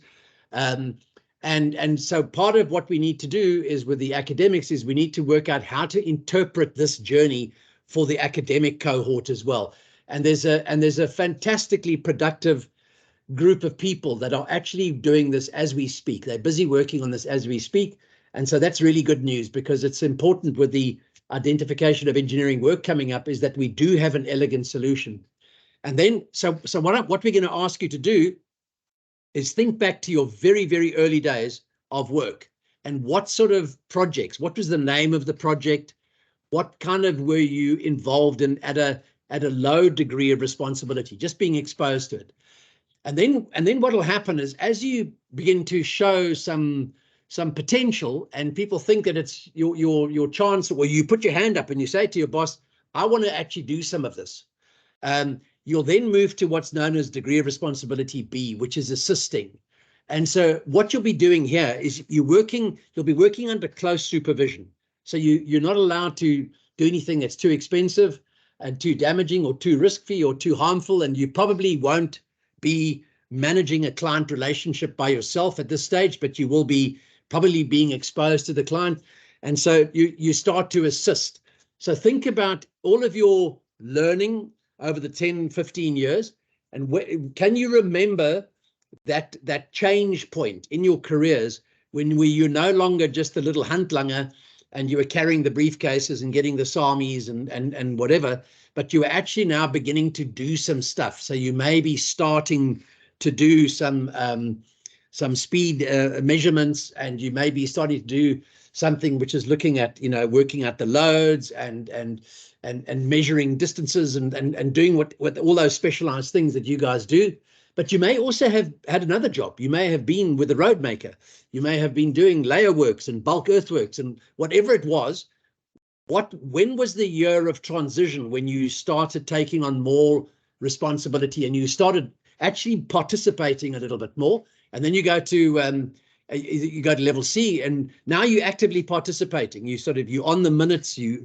and so part of what we need to do is with the academics is we need to work out how to interpret this journey for the academic cohort as well. And there's a fantastically productive group of people that are actually doing this as we speak. They're busy working on this as we speak. And so that's really good news, because it's important with the identification of engineering work coming up is that we do have an elegant solution. And then, so what we're going to ask you to do is think back to your very, very early days of work and what sort of projects, what was the name of the project? What kind of were you involved in at a low degree of responsibility, just being exposed to it? And then what will happen is as you begin to show some potential and people think that it's your chance, or you put your hand up and you say to your boss, I want to actually do some of this. You'll then move to what's known as degree of responsibility B, which is assisting. And so what you'll be doing here is you'll be working under close supervision. So you're not allowed to do anything that's too expensive and too damaging or too risky or too harmful. And you probably won't be managing a client relationship by yourself at this stage, but you will be probably being exposed to the client. And so you start to assist. So think about all of your learning over the 10, 15 years. And can you remember that change point in your careers when you're no longer just a little handlanger and you were carrying the briefcases and getting the SAMIs and whatever, but you are actually now beginning to do some stuff. So you may be starting to do some speed measurements, and you may be starting to do something which is looking at, working at the loads and measuring distances and doing what all those specialized things that you guys do. But you may also have had another job. You may have been with a road maker. You may have been doing layer works and bulk earthworks and whatever it was. When was the year of transition when you started taking on more responsibility and you started actually participating a little bit more? And then you go to level C, and now you're actively participating. You're on the minutes, you're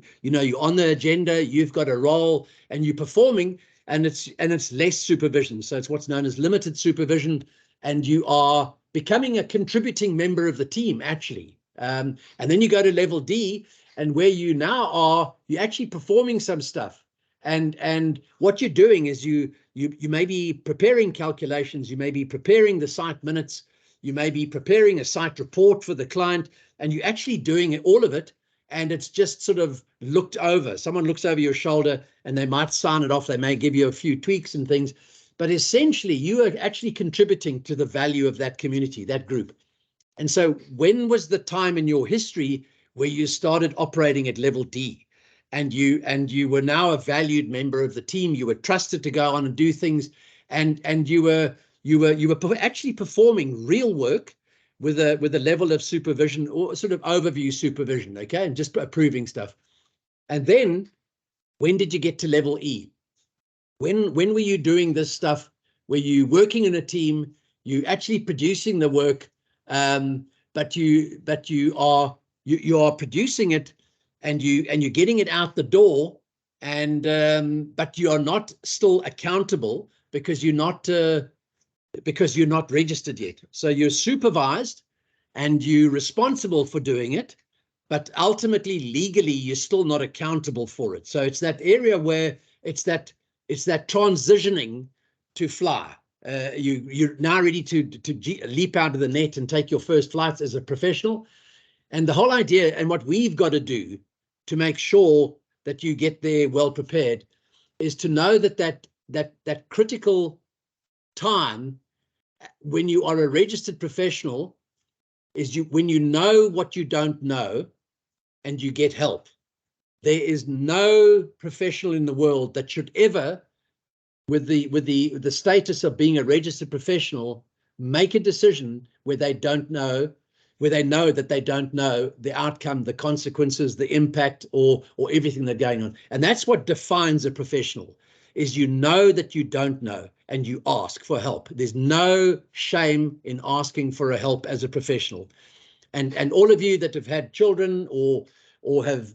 on the agenda, you've got a role, and you're performing, and it's less supervision. So it's what's known as limited supervision, and you are becoming a contributing member of the team actually. And then you go to level D, and where you now are, you're actually performing some stuff. And what you're doing is you may be preparing calculations, you may be preparing the site minutes, you may be preparing a site report for the client, and you're actually doing all of it, and it's just sort of looked over. Someone looks over your shoulder and they might sign it off, they may give you a few tweaks and things, but essentially you are actually contributing to the value of that community, that group. And so when was the time in your history where you started operating at level D? And you were now a valued member of the team. You were trusted to go on and do things, and you were actually performing real work with a level of supervision or sort of overview supervision, okay, and just approving stuff. And then when did you get to level E? When were you doing this stuff? Were you working in a team? You actually producing the work, but you are producing it. And you're getting it out the door, but you are not still accountable because you're not registered yet. So you're supervised and you're responsible for doing it, but ultimately legally you're still not accountable for it. So it's that area where it's that transitioning to fly. You're now ready to leap out of the net and take your first flights as a professional. And the whole idea, and what we've got to do to make sure that you get there well prepared, is to know that critical time when you are a registered professional is when you know what you don't know and you get help. There is no professional in the world that should ever, with the status of being a registered professional, make a decision where they don't know, where they know that they don't know the outcome, the consequences, the impact, or everything that's going on. And that's what defines a professional, is you know that you don't know and you ask for help. There's no shame in asking for a help as a professional. And all of you that have had children or have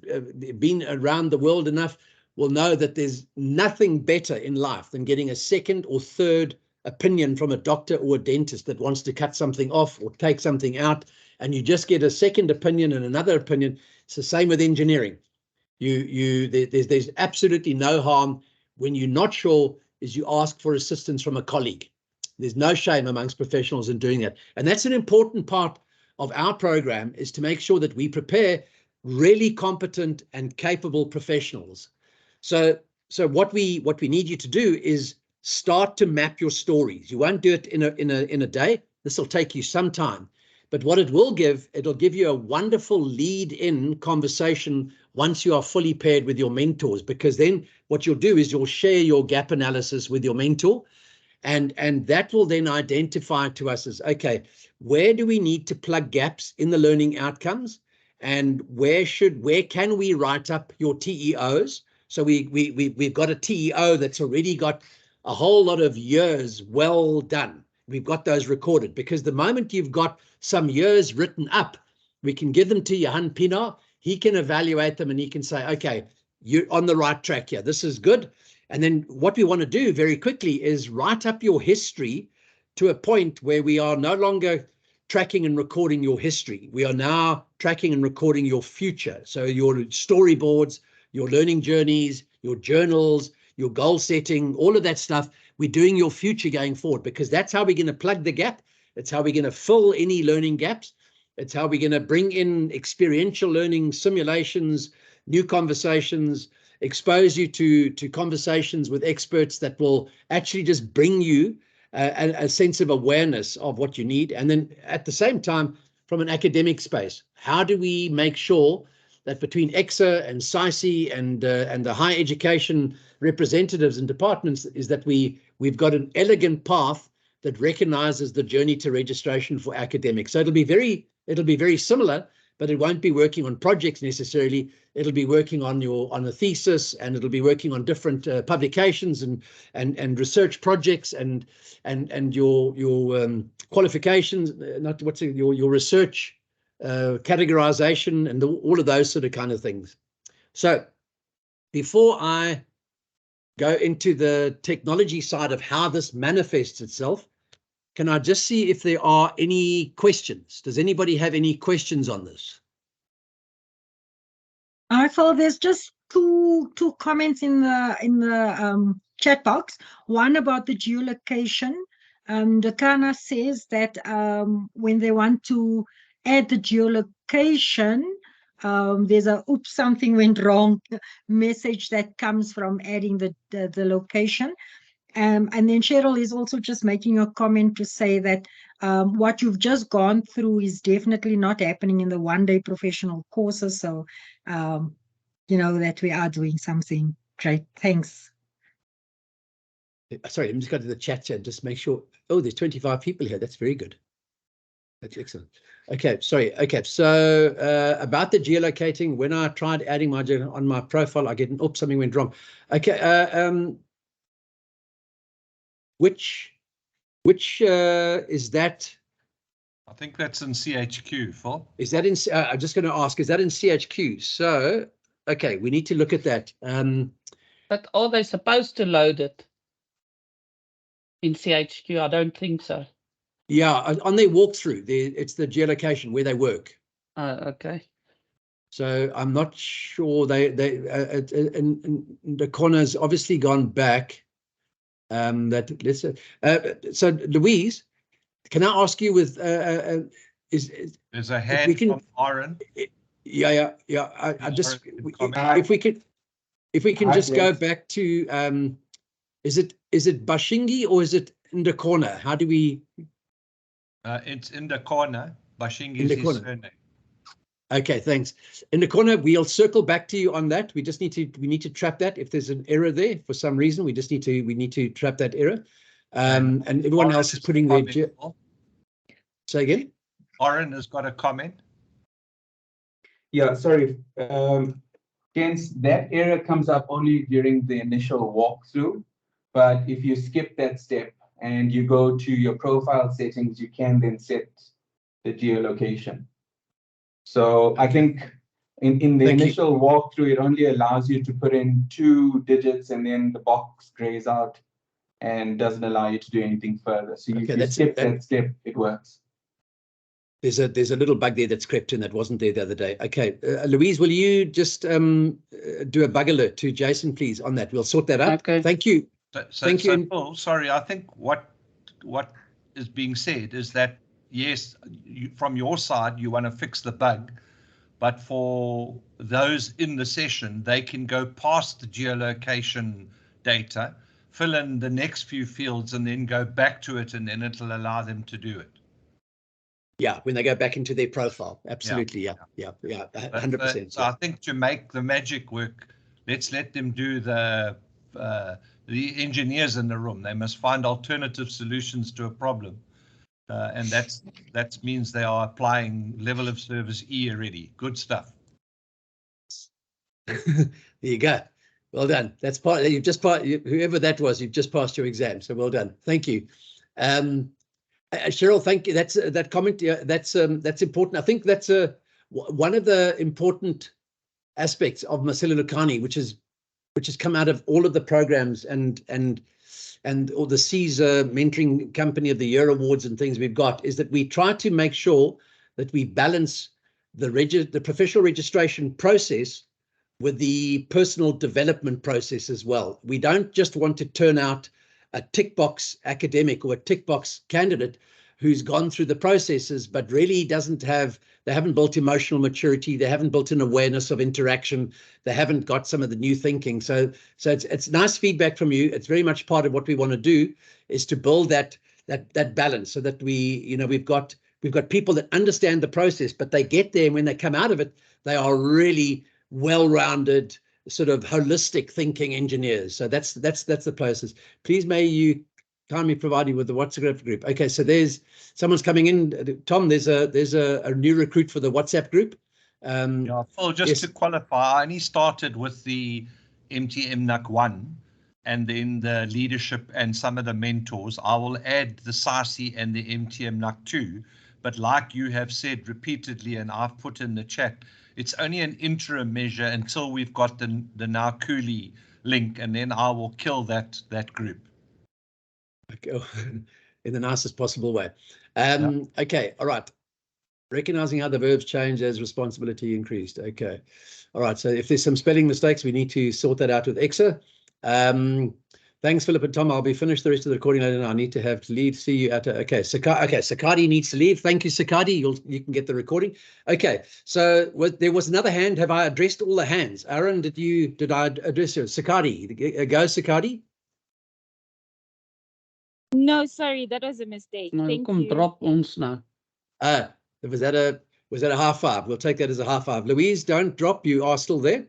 been around the world enough will know that there's nothing better in life than getting a second or third opinion from a doctor or a dentist that wants to cut something off or take something out, and you just get a second opinion and another opinion. It's the same with engineering. There's absolutely no harm when you're not sure, is you ask for assistance from a colleague. There's no shame amongst professionals in doing that. And that's an important part of our program, is to make sure that we prepare really competent and capable professionals. So what we need you to do is start to map your stories. You won't do it in a day. This will take you some time. But what it'll give you a wonderful lead-in conversation once you are fully paired with your mentors, because then what you'll do is you'll share your gap analysis with your mentor, and that will then identify to us as, okay, where do we need to plug gaps in the learning outcomes, and where can we write up your TEOs? So we've got a TEO that's already got a whole lot of years well done. We've got those recorded, because the moment you've got some years written up, we can give them to Johan Pienaar. He can evaluate them and he can say, okay, you're on the right track here. This is good. And then what we want to do very quickly is write up your history to a point where we are no longer tracking and recording your history. We are now tracking and recording your future. So your storyboards, your learning journeys, your journals, your goal setting, all of that stuff, we're doing your future going forward, because that's how we're going to plug the gap. It's how we're going to fill any learning gaps. It's how we're going to bring in experiential learning, simulations, new conversations, expose you to conversations with experts that will actually just bring you a sense of awareness of what you need. And then at the same time, from an academic space, how do we make sure that between EXA and SAICI and the higher education representatives and departments, is that we've got an elegant path that recognizes the journey to registration for academics. So it'll be very similar, but it won't be working on projects necessarily. It'll be working on a thesis, and it'll be working on different publications and research projects and your qualifications, your research categorization and all of those sort of kind of things. So before I go into the technology side of how this manifests itself, can I just see if there are any questions? Does anybody have any questions on this? I feel there's just two comments in the chat box. One about the geolocation. Dakana says that when they want to add the geolocation, there's a oops, something went wrong message that comes from adding the location. And then Cheryl is also just making a comment to say that what you've just gone through is definitely not happening in the one-day professional courses. So, you know, that we are doing something great. Thanks. Sorry, I'm just going to the chat and just make sure. Oh, there's 25 people here. That's very good. That's excellent. Okay, sorry. Okay, so about the geolocating, when I tried adding my on my profile, I get an oops, something went wrong. Okay, which is that? I think that's in CHQ, Phil. Is that in? I'm just going to ask. Is that in CHQ? So, okay, we need to look at that. But are they supposed to load it in CHQ? I don't think so. Yeah, on their walkthrough, it's the geolocation where they work. Okay. So I'm not sure the corner's obviously gone back. So Louise, can I ask you with there's a hand from Aaron. Yeah. I just if we can just go back to is it Bashingi or is it in the corner? How do we? It's in the corner. Bashingi is his surname. Okay, thanks. In the corner, we'll circle back to you on that. We need to trap that. If there's an error there for some reason, we need to trap that error. And everyone else is putting their. Say again. Oren has got a comment. Yeah, sorry. Hence, that error comes up only during the initial walkthrough. But if you skip that step and you go to your profile settings, you can then set the geolocation. So I think in the initial walkthrough, it only allows you to put in 2 digits and then the box grays out and doesn't allow you to do anything further. So if you skip that step, it works. There's a little bug there that's crept in that wasn't there the other day. Okay, Louise, will you just do a bug alert to Jason, please, on that? We'll sort that out. Okay. Thank you. Thank you. Paul, sorry, I think what is being said is that, yes, from your side, you want to fix the bug, but for those in the session, they can go past the geolocation data, fill in the next few fields, and then go back to it, and then it'll allow them to do it. Yeah, when they go back into their profile. Absolutely. Yeah. 100%. So I think to make the magic work, let's let them do the engineers in the room. They must find alternative solutions to a problem. And that means they are applying level of service E already. Good stuff. There you go. Well done. That's part. You've just passed. Whoever that was, you've just passed your exam. So well done. Thank you. Cheryl, thank you. That comment. Yeah, that's important. I think that's one of the important aspects of MASELULEKANE, which has come out of all of the programs and all the Caesar Mentoring Company of the Year awards and things we've got, is that we try to make sure that we balance the professional registration process with the personal development process as well. We don't just want to turn out a tick box academic or a tick box candidate who's gone through the processes, but really they haven't built emotional maturity, they haven't built an awareness of interaction, they haven't got some of the new thinking. So it's nice feedback from you. It's very much part of what we want to do, is to build that balance, so that we've got people that understand the process, but they get there, and when they come out of it, they are really well-rounded, sort of holistic thinking engineers. So that's the process. Please may you kindly provide you with the WhatsApp group. Okay, so there's someone's coming in. Tom, there's a new recruit for the WhatsApp group. Yeah, Phil, just to qualify, I only started with the MTM NUC 1 and then the leadership and some of the mentors. I will add the SASI and the MTM NUC 2, but like you have said repeatedly, and I've put in the chat, it's only an interim measure until we've got the now Cooley link, and then I will kill that group. Okay, in the nicest possible way. Okay, all right. Recognizing how the verbs change as responsibility increased. Okay, all right. So if there's some spelling mistakes, we need to sort that out with EXA. Thanks, Philip and Tom. I'll be finished the rest of the recording later. I need to have to leave. See you at Sakadi needs to leave. Thank you, Sakadi. You can get the recording. Okay, so there was another hand. Have I addressed all the hands? Aaron, did I address you? Sakadi, go Sakadi. No, sorry, that was a mistake. No, Thank kom you. drop ons nou. Was that a high five? We'll take that as a high five. Louise, don't drop. You are still there.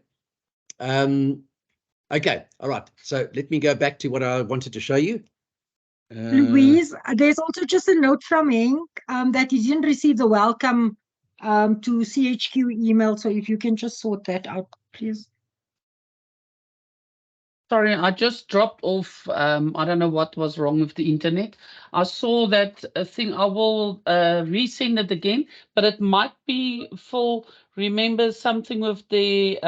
Okay, all right. So let me go back to what I wanted to show you. Louise, there's also just a note from Henk that he didn't receive the welcome to CHQ email. So if you can just sort that out, please. Sorry, I just dropped off. I don't know what was wrong with the internet. I saw that thing. I will resend it again, but it might be full. Remember something with the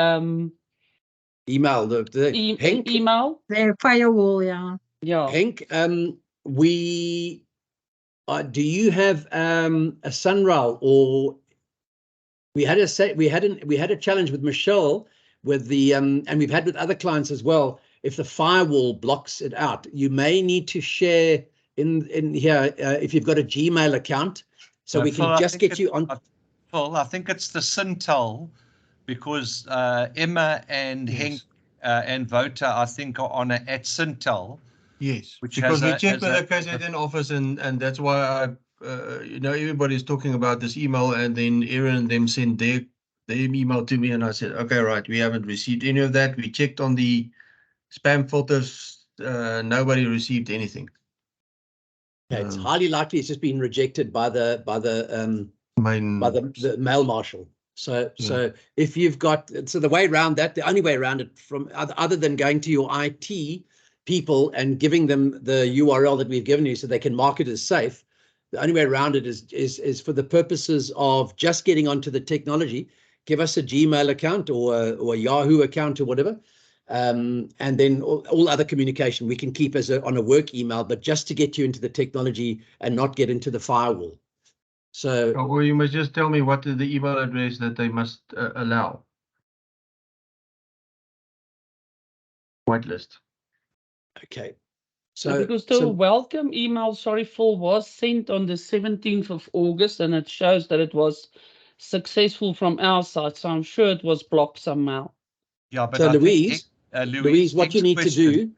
email, the Henk, email? The firewall, yeah. Yeah. Henk, do you have a Sunrail, or we had a challenge with Michelle with the and we've had with other clients as well. If the firewall blocks it out, you may need to share in here if you've got a Gmail account, so we can just get you on. Phil, I think it's the Syntel, because Emma and Henk and Vota, I think, are on at Syntel. Yes, because we checked with the KZN office, and that's why everybody's talking about this email, and then Aaron and them sent their email to me, and I said, okay, right, we haven't received any of that. We checked on the spam filters, nobody received anything. Okay, it's highly likely it's just been rejected by the Main. by the mail marshal. So Yeah. so if you've got, so the way around that, the only way around it from other than going to your IT people and giving them the URL that we've given you so they can mark it as safe, the only way around it is for the purposes of just getting onto the technology. Give us a Gmail account or a Yahoo account or whatever, and then all other communication we can keep as on a work email, but just to get you into the technology and not get into the firewall. So, Or you must just tell me what is the email address that they must allow. Whitelist. okay. So because the welcome email, sorry, Phil, was sent on the 17th of August, and it shows that it was successful from our side. So I'm sure it was blocked somehow. Yeah, but so I Louise, think, Louise, what you need to do,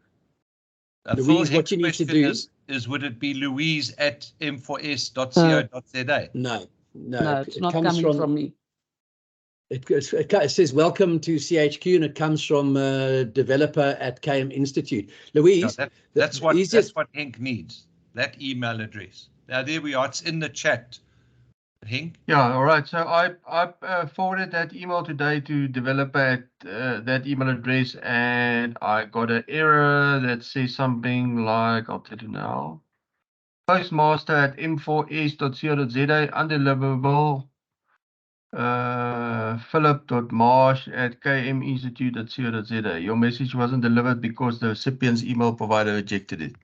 Louise, what you need to do is would it be Louise at m4s.co.za? No, No, it's not coming from me. It says welcome to CHQ, and it comes from developer at KM Institute. Louise, Yeah, that's what Henk needs, that email address. Now there we are, it's in the chat. Henk? Yeah, all right. So I forwarded that email today to developer at that email address, and I got an error that says something like, I'll tell you now, postmaster at m4s.co.za, undeliverable, philip.marsh at kminstitute.co.za. Your message wasn't delivered because the recipient's email provider rejected it.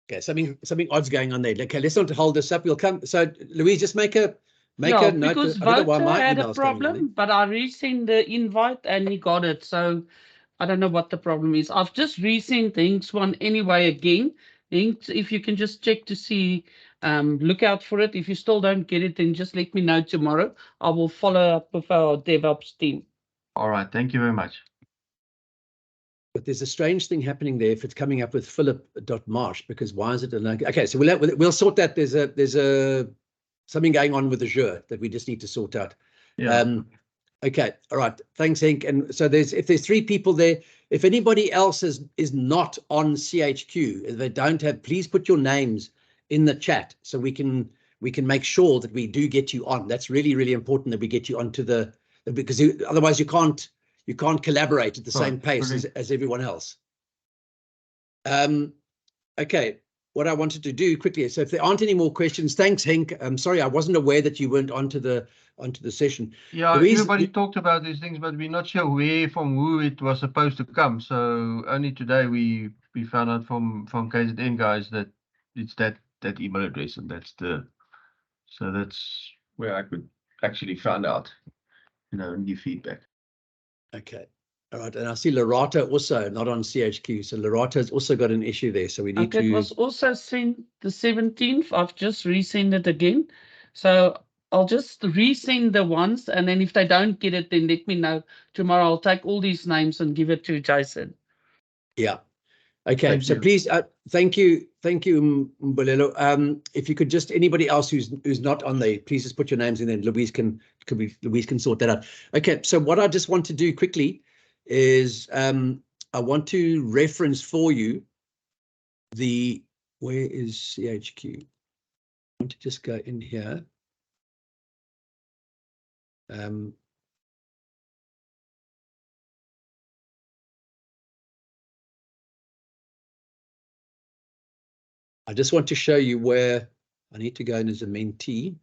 Okay, something odd's going on there. Okay, let's not hold this up. We'll come. So Louise, just make a Yeah, note. because I don't know why Voter my had a email's coming on problem, but I resent the invite and he got it. So I don't know what the problem is. I've just resent Hink's one anyway again. Hink, if you can just check to see, look out for it. If you still don't get it, then just let me know tomorrow. I will follow up with our DevOps team. All right, thank you very much. But there's a strange thing happening there if it's coming up with Philip.Marsh, because why is it? Okay, so we'll sort that. There's a something going on with Azure that we just need to sort out. Yeah. Okay, all right. Thanks, Henk. And so if there's 3 people there, if anybody else is not on CHQ, if they don't have, please put your names in the chat so we can make sure that we do get you on. That's really, really important that we get you onto because otherwise you can't collaborate at the same pace as everyone else. Okay, what I wanted to do quickly, so if there aren't any more questions, thanks, Henk. I'm sorry, I wasn't aware that you weren't onto the session. Yeah, Louise, everybody talked about these things, but we're not sure where from who it was supposed to come. So only today we found out from KZN guys that it's that email address, and that's where I could actually find out, and give feedback. Okay. All right. And I see Lorata also not on CHQ. So Lorata's also got an issue there. So we need to. It was also sent the 17th. I've just resend it again. So I'll just resend the ones. And then if they don't get it, then let me know. Tomorrow I'll take all these names and give it to Jason. Yeah. Okay. So please, thank you, Mbolelo. If you could just, anybody else who's not on there, please just put your names in there. Louise can sort that out. Okay. So what I just want to do quickly is I want to reference for you where is CHQ? I want to just go in here. I just want to show you where I need to go in as a mentee.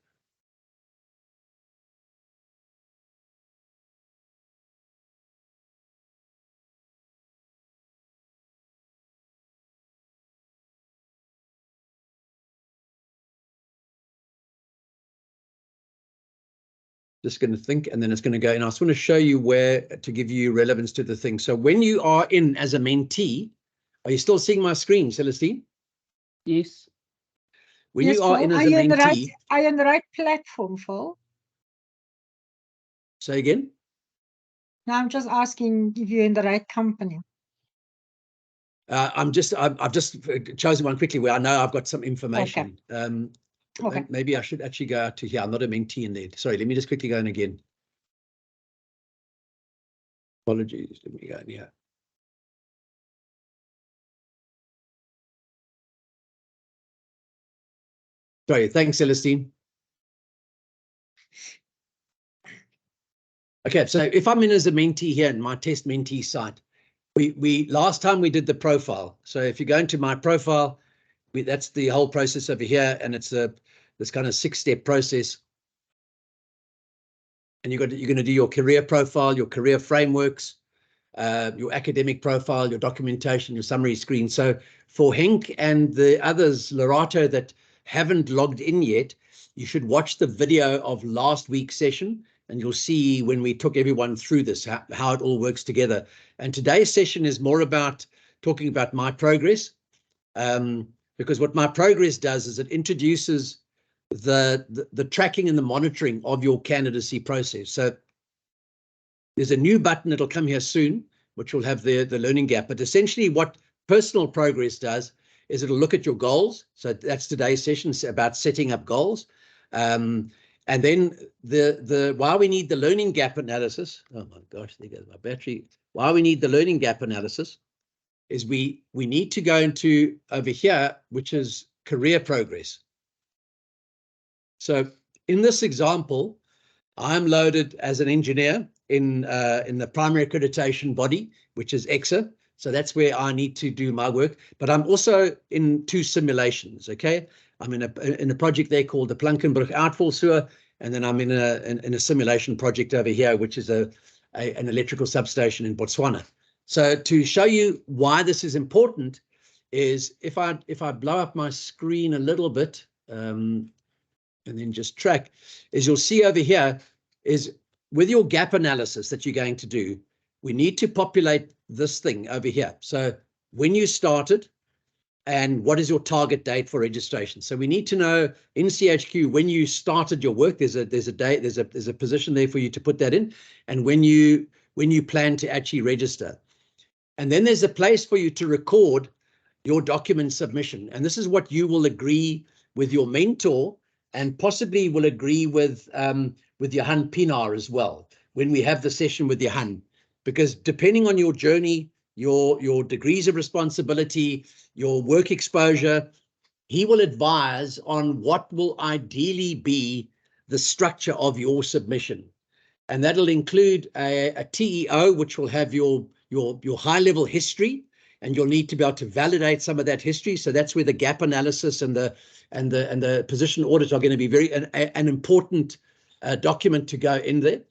Just going to think, and then it's going to go. And I just want to show you where to give you relevance to the thing. So when you are in as a mentee, are you still seeing my screen, Celestine? Yes. When you are in as a mentee, are you on the right platform, Phil? Say again? No, I'm just asking if you're in the right company. I've just chosen one quickly where I know I've got some information. Okay. Maybe I should actually go out to here. I'm not a mentee in there. Sorry, let me just quickly go in again. Apologies. Let me go in here. Sorry, thanks, Celestine. Okay, so if I'm in as a mentee here in my test mentee site, we last time we did the profile. So if you go into my profile, that's the whole process over here, and it's this kind of 6-step process. And you're going to do your career profile, your career frameworks, your academic profile, your documentation, your summary screen. So for Henk and the others, Lorato, that haven't logged in yet, you should watch the video of last week's session, and you'll see when we took everyone through this, how it all works together. And today's session is more about talking about my progress, because what my progress does is it introduces the tracking and the monitoring of your candidacy process. So there's a new button that'll come here soon, which will have the learning gap. But essentially what personal progress does is it'll look at your goals. So that's today's session, it's about setting up goals. And then why we need the learning gap analysis. Oh my gosh, there goes my battery. Why we need the learning gap analysis is we need to go into over here, which is career progress. So in this example, I'm loaded as an engineer in the primary accreditation body, which is EXA. So that's where I need to do my work. But I'm also in 2 simulations. Okay, I'm in a project there called the Plankenburg Outfall Sewer, and then I'm in a simulation project over here, which is an electrical substation in Botswana. So to show you why this is important is if I blow up my screen a little bit, and then just track, is you'll see over here is with your gap analysis that you're going to do, we need to populate this thing over here. So when you started and what is your target date for registration. So we need to know in CHQ when you started your work, there's a date, there's a position there for you to put that in, and when you plan to actually register. And then there's a place for you to record your document submission. And this is what you will agree with your mentor, and possibly will agree with Johan Pinar as well when we have the session with Johan, because depending on your journey, your degrees of responsibility, your work exposure, he will advise on what will ideally be the structure of your submission. And that'll include a TEO, which will have your high-level history, and you'll need to be able to validate some of that history. So that's where the gap analysis and the position audit are going to be an important document to go in there.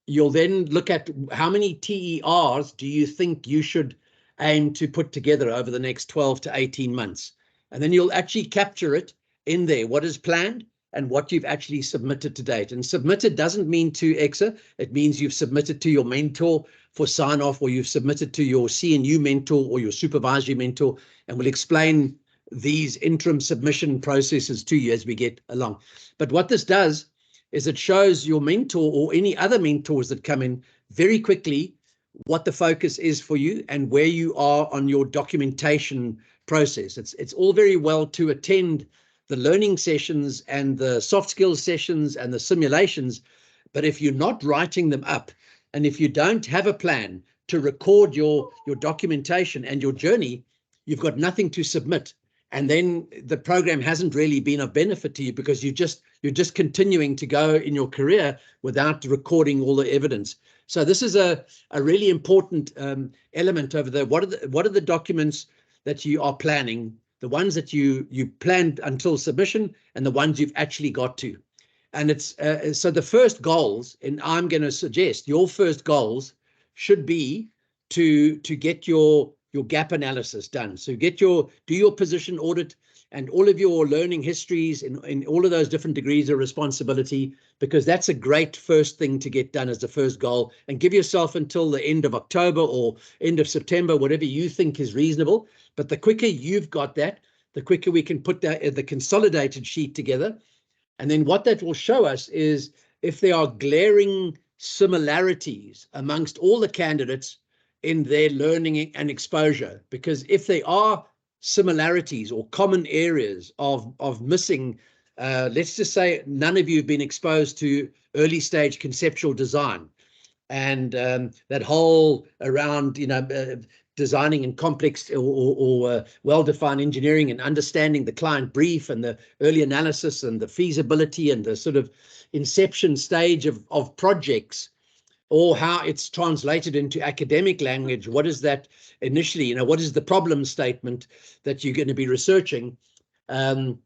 You'll then look at how many TERs do you think you should aim to put together over the next 12 to 18 months. And then you'll actually capture it in there, what is planned and what you've actually submitted to date. And submitted doesn't mean to EXA, it means you've submitted to your mentor for sign off, or you've submitted to your CNU mentor or your supervisory mentor, and we'll explain these interim submission processes to you as we get along. But what this does is it shows your mentor or any other mentors that come in very quickly what the focus is for you and where you are on your documentation process. It's all very well to attend the learning sessions and the soft skills sessions and the simulations, but if you're not writing them up, and if you don't have a plan to record your documentation and your journey, you've got nothing to submit. And then the program hasn't really been of benefit to you, because you're just continuing to go in your career without recording all the evidence. So this is a really important element over there. What are the documents that you are planning, the ones that you planned until submission and the ones you've actually got to? And it's so the first goals, and I'm going to suggest your first goals should be to get your gap analysis done. So do your position audit and all of your learning histories in all of those different degrees of responsibility, because that's a great first thing to get done as the first goal, and give yourself until the end of October or end of September, whatever you think is reasonable. But the quicker you've got that, the quicker we can put the consolidated sheet together. And then what that will show us is if there are glaring similarities amongst all the candidates in their learning and exposure, because if there are similarities or common areas of missing, let's just say none of you have been exposed to early stage conceptual design, and that whole around designing in complex or well-defined engineering and understanding the client brief and the early analysis and the feasibility and the sort of inception stage of projects, or how it's translated into academic language. What is that initially? What is the problem statement that you're going to be researching? Then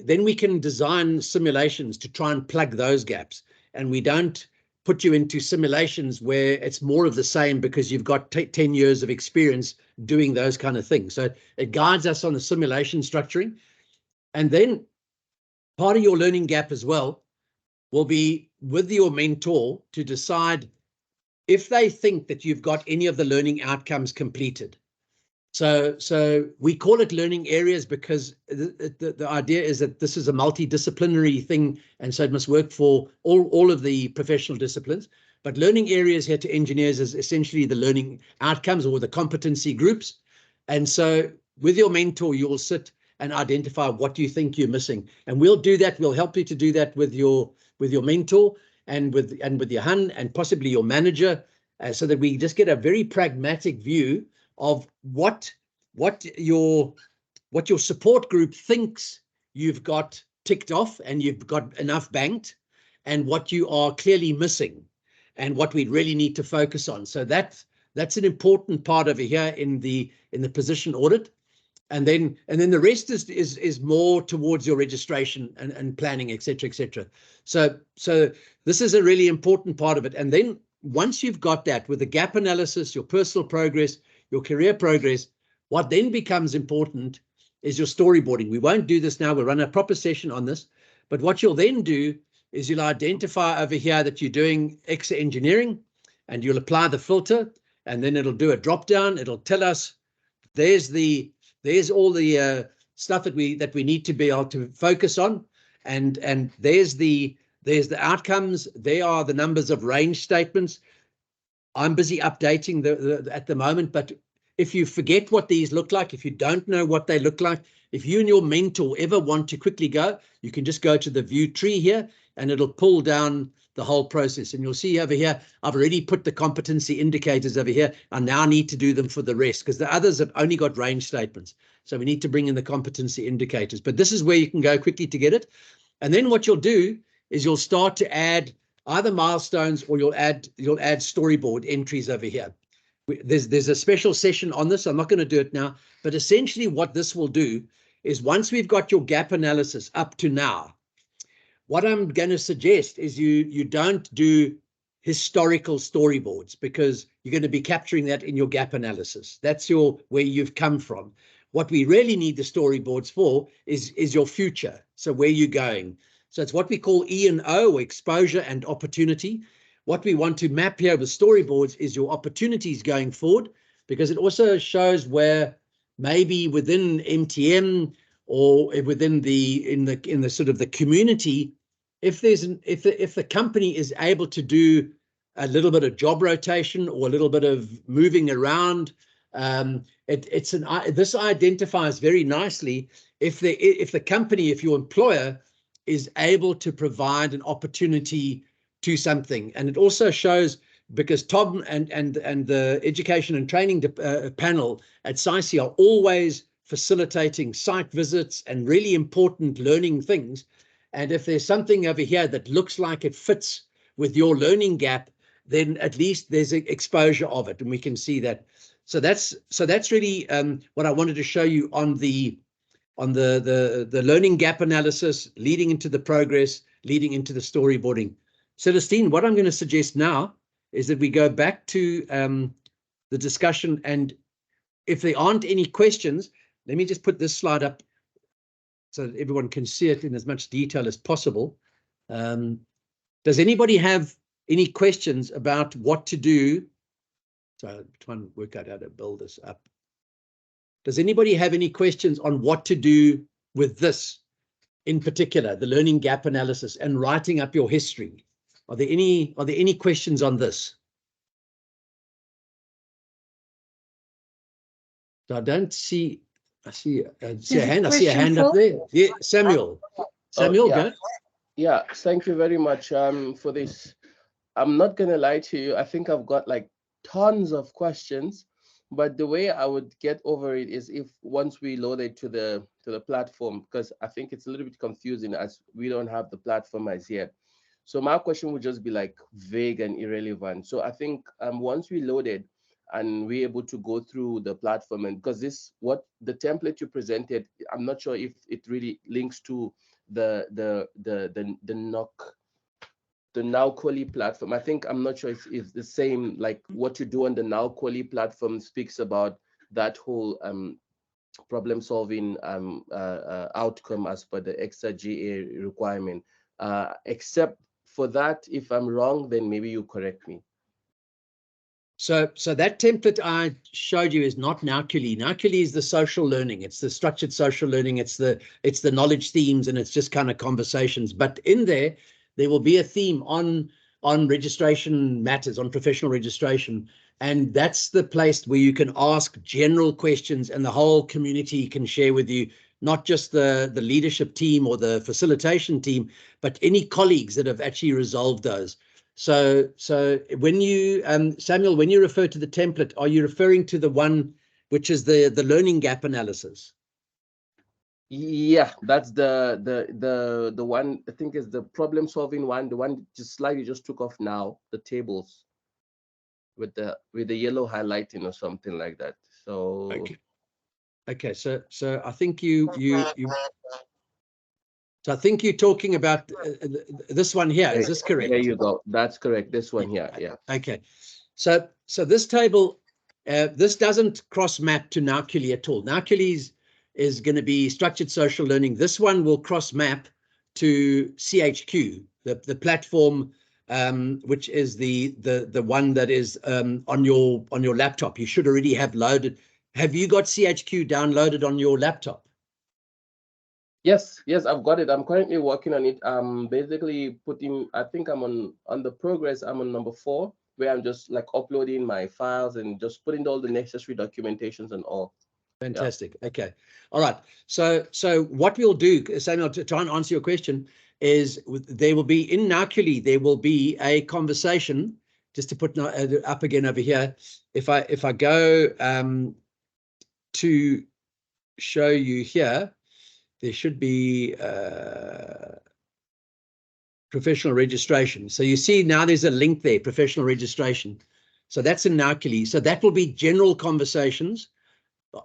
we can design simulations to try and plug those gaps. And we don't put you into simulations where it's more of the same because you've got 10 years of experience doing those kind of things. So it guides us on the simulation structuring. And then part of your learning gap as well will be with your mentor to decide if they think that you've got any of the learning outcomes completed. So we call it learning areas because the idea is that this is a multidisciplinary thing, and so it must work for all of the professional disciplines. But learning areas here to engineers is essentially the learning outcomes or the competency groups. And so with your mentor, you will sit and identify what you think you're missing. And we'll do that. We'll help you to do that with your mentor and with your HUN and possibly your manager, so that we just get a very pragmatic view of what your support group thinks you've got ticked off and you've got enough banked, and what you are clearly missing and what we really need to focus on. So that's an important part over here in the position audit. And then the rest is more towards your registration and planning, etc., etc. So this is a really important part of it. And then once you've got that with the gap analysis, your personal progress, your career progress, what then becomes important is your storyboarding. We won't do this now. We'll run a proper session on this. But what you'll then do is you'll identify over here that you're doing X engineering, and you'll apply the filter, and then it'll do a drop down. It'll tell us there's all the stuff that we need to be able to focus on, and there's the outcomes. They are the numbers of range statements. I'm busy updating at the moment, but if you forget what these look like, if you don't know what they look like, if you and your mentor ever want to quickly go, you can just go to the view tree here and it'll pull down the whole process. And you'll see over here, I've already put the competency indicators over here. I now need to do them for the rest because the others have only got range statements. So we need to bring in the competency indicators, but this is where you can go quickly to get it. And then what you'll do is you'll start to add either milestones or you'll add storyboard entries over here. There's a special session on this. I'm not going to do it now, but essentially what this will do is once we've got your gap analysis up to now, what I'm going to suggest is you don't do historical storyboards because you're going to be capturing that in your gap analysis. That's where you've come from. What we really need the storyboards for is your future. So where you're going. So it's what we call E&O, or exposure and opportunity. What we want to map here with storyboards is your opportunities going forward, because it also shows where maybe within MTM or within in the sort of the community, if the company is able to do a little bit of job rotation or a little bit of moving around, this identifies very nicely if the company, if your employer is able to provide an opportunity to something. And it also shows, because Tom and the education and training panel at SAICI are always facilitating site visits and really important learning things. And if there's something over here that looks like it fits with your learning gap, then at least there's an exposure of it, and we can see that. So that's really what I wanted to show you on the learning gap analysis, leading into the progress, leading into the storyboarding. Celestine, what I'm going to suggest now is that we go back to the discussion, and if there aren't any questions, let me just put this slide up so that everyone can see it in as much detail as possible. Does anybody have any questions about what to do? So I'm trying to work out how to build this up. Does anybody have any questions on what to do with this in particular, the learning gap analysis and writing up your history? Are there any questions on this? So I don't see. I see a hand. I see a hand up there. Yeah, Samuel. Samuel, yeah. go. Yeah, thank you very much for this. I'm not gonna lie to you. I think I've got like tons of questions, But the way I would get over it is if once we load it to the platform, because I think it's a little bit confusing as we don't have the platform as yet. So my question would just be like vague and irrelevant. So I think once we load it and we're able to go through the platform, and because this what the template you presented, I'm not sure if it really links to the Now Quali platform. I think I'm not sure if the same, like what you do on the Now Quali platform speaks about that whole problem solving outcome as per the extra GA requirement. Except for that, if I'm wrong, then maybe you correct me. So that template I showed you is not Naukuli. Naukuli is the social learning. It's the structured social learning. It's the knowledge themes, and it's just kind of conversations. But in there will be a theme on registration matters, on professional registration. And that's the place where you can ask general questions and the whole community can share with you, not just the leadership team or the facilitation team, but any colleagues that have actually resolved those. So when you, Samuel, when you refer to the template, are you referring to the one which is the learning gap analysis? Yeah, that's the one, I think is the problem solving one, the one just slightly just took off now, the tables with the yellow highlighting or something like that. So okay, so I think so I think you're talking about this one here. Is this correct? There you go. That's correct. This one here. Yeah. Okay. So this table, this doesn't cross map to Naukuli at all. Naukuli is going to be structured social learning. This one will cross map to CHQ, the platform, which is the one that is on your laptop. You should already have loaded. Have you got CHQ downloaded on your laptop? Yes, I've got it. I'm currently working on it. Basically putting, I think I'm on the progress. I'm on number 4, where I'm just like uploading my files and just putting all the necessary documentations and all. Fantastic. Yeah. Okay. All right. So what we'll do, Samuel, to try and answer your question, is there will be in Naukuli, there will be a conversation, just to put up again over here. If I go to show you here, there should be professional registration. So you see now there's a link there, professional registration. So that's in Naukuli. So that will be general conversations,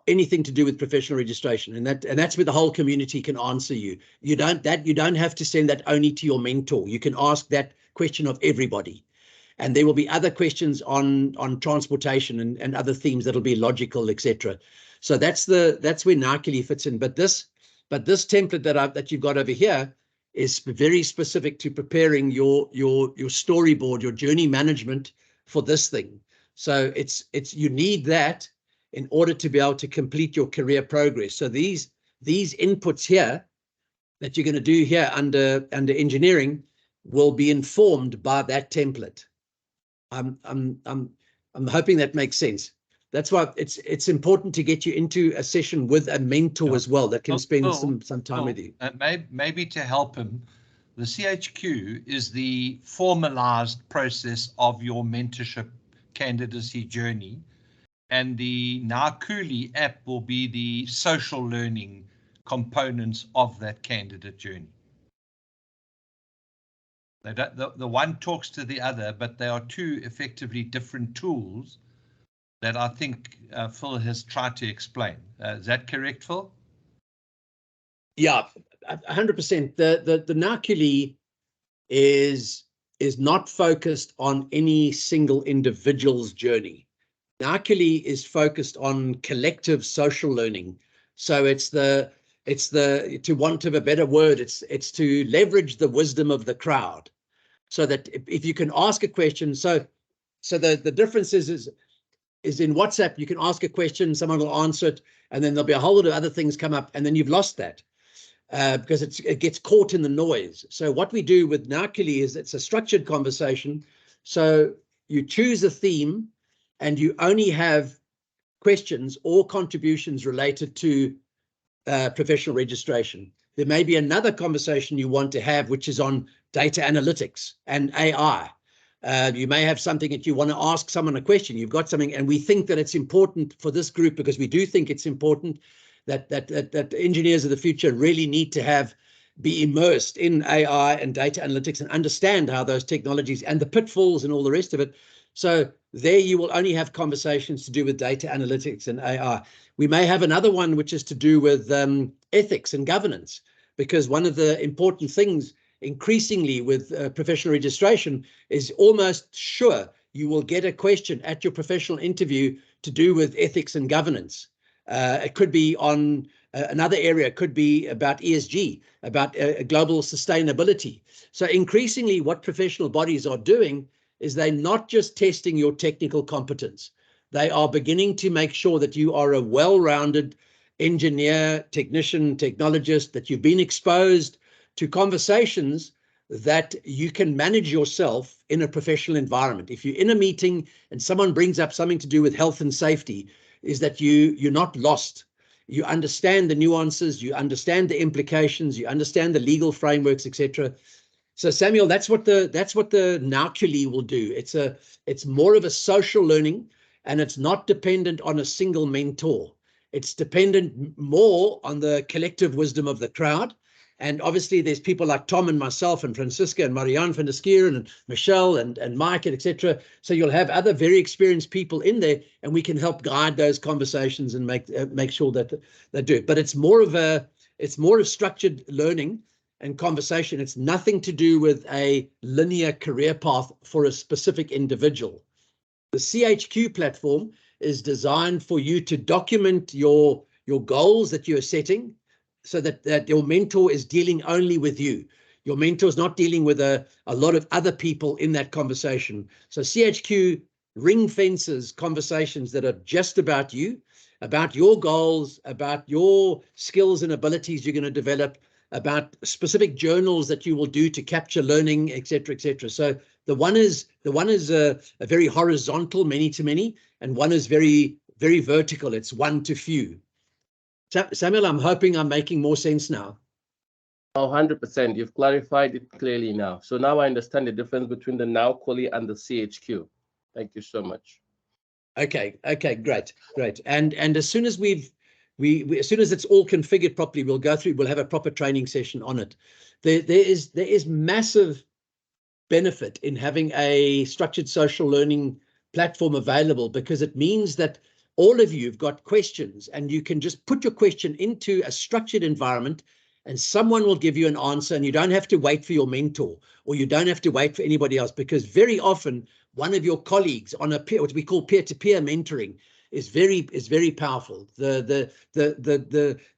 anything to do with professional registration, and that's where the whole community can answer you. You don't have to send that only to your mentor. You can ask that question of everybody, and there will be other questions on transportation and other themes that'll be logical, etc. So that's where Naukuli fits in. But this template that you've got over here is very specific to preparing your storyboard, your journey management for this thing. So you need that in order to be able to complete your career progress. So these inputs here that you're going to do here under engineering will be informed by that template. I'm hoping that makes sense. That's why it's important to get you into a session with a mentor as well that can spend some time with you. Maybe to help him, the CHQ is the formalized process of your mentorship candidacy journey, and the Naukuli app will be the social learning components of that candidate journey. The one talks to the other, but they are two effectively different tools that I think Phil has tried to explain. Is that correct, Phil? Yeah, 100%. The Naukuli is not focused on any single individual's journey. Naukuli is focused on collective social learning. So it's to want of a better word, it's to leverage the wisdom of the crowd, so that if you can ask a question, so the difference is in WhatsApp, you can ask a question, someone will answer it, and then there'll be a whole lot of other things come up, and then you've lost that because it gets caught in the noise. So what we do with Naukuli is it's a structured conversation. So you choose a theme, and you only have questions or contributions related to professional registration. There may be another conversation you want to have, which is on data analytics and AI. You may have something that you want to ask someone a question. You've got something, and we think that it's important for this group because we do think it's important that engineers of the future really need to be immersed in AI and data analytics and understand how those technologies and the pitfalls and all the rest of it. So there you will only have conversations to do with data analytics and AI. We may have another one which is to do with ethics and governance, because one of the important things increasingly with professional registration is almost sure you will get a question at your professional interview to do with ethics and governance. It could be on another area, it could be about ESG, about global sustainability. So increasingly what professional bodies are doing is they're not just testing your technical competence. They are beginning to make sure that you are a well-rounded engineer, technician, technologist, that you've been exposed to conversations that you can manage yourself in a professional environment. If you're in a meeting and someone brings up something to do with health and safety, is that you're not lost. You understand the nuances, you understand the implications, you understand the legal frameworks, etc. So Samuel, that's what the Nauculi will do. It's more of a social learning, and it's not dependent on a single mentor. It's dependent more on the collective wisdom of the crowd. And obviously there's people like Tom and myself and Francisca and Marianne van der Skeer and Michelle and Mike, etc. So you'll have other very experienced people in there, and we can help guide those conversations and make sure that they do it. But it's more of structured learning and conversation. It's nothing to do with a linear career path for a specific individual. The CHQ platform is designed for you to document your goals that you're setting, so that your mentor is dealing only with you. Your mentor is not dealing with a lot of other people in that conversation. So CHQ ring fences conversations that are just about you, about your goals, about your skills and abilities you're going to develop, about specific journals that you will do to capture learning, etc., etc. So the one is a very horizontal, many to many, and one is very, very vertical. It's one to few. Samuel, I'm hoping I'm making more sense now. Oh, 100%. You've clarified it clearly now. So now I understand the difference between the Nauculi and the CHQ. Thank you so much. Okay, great. And as soon as as soon as it's all configured properly, we'll have a proper training session on it. There is massive benefit in having a structured social learning platform available, because it means that all of you have got questions and you can just put your question into a structured environment and someone will give you an answer, and you don't have to wait for your mentor, or you don't have to wait for anybody else, because very often one of your colleagues on what we call peer-to-peer mentoring is very powerful. The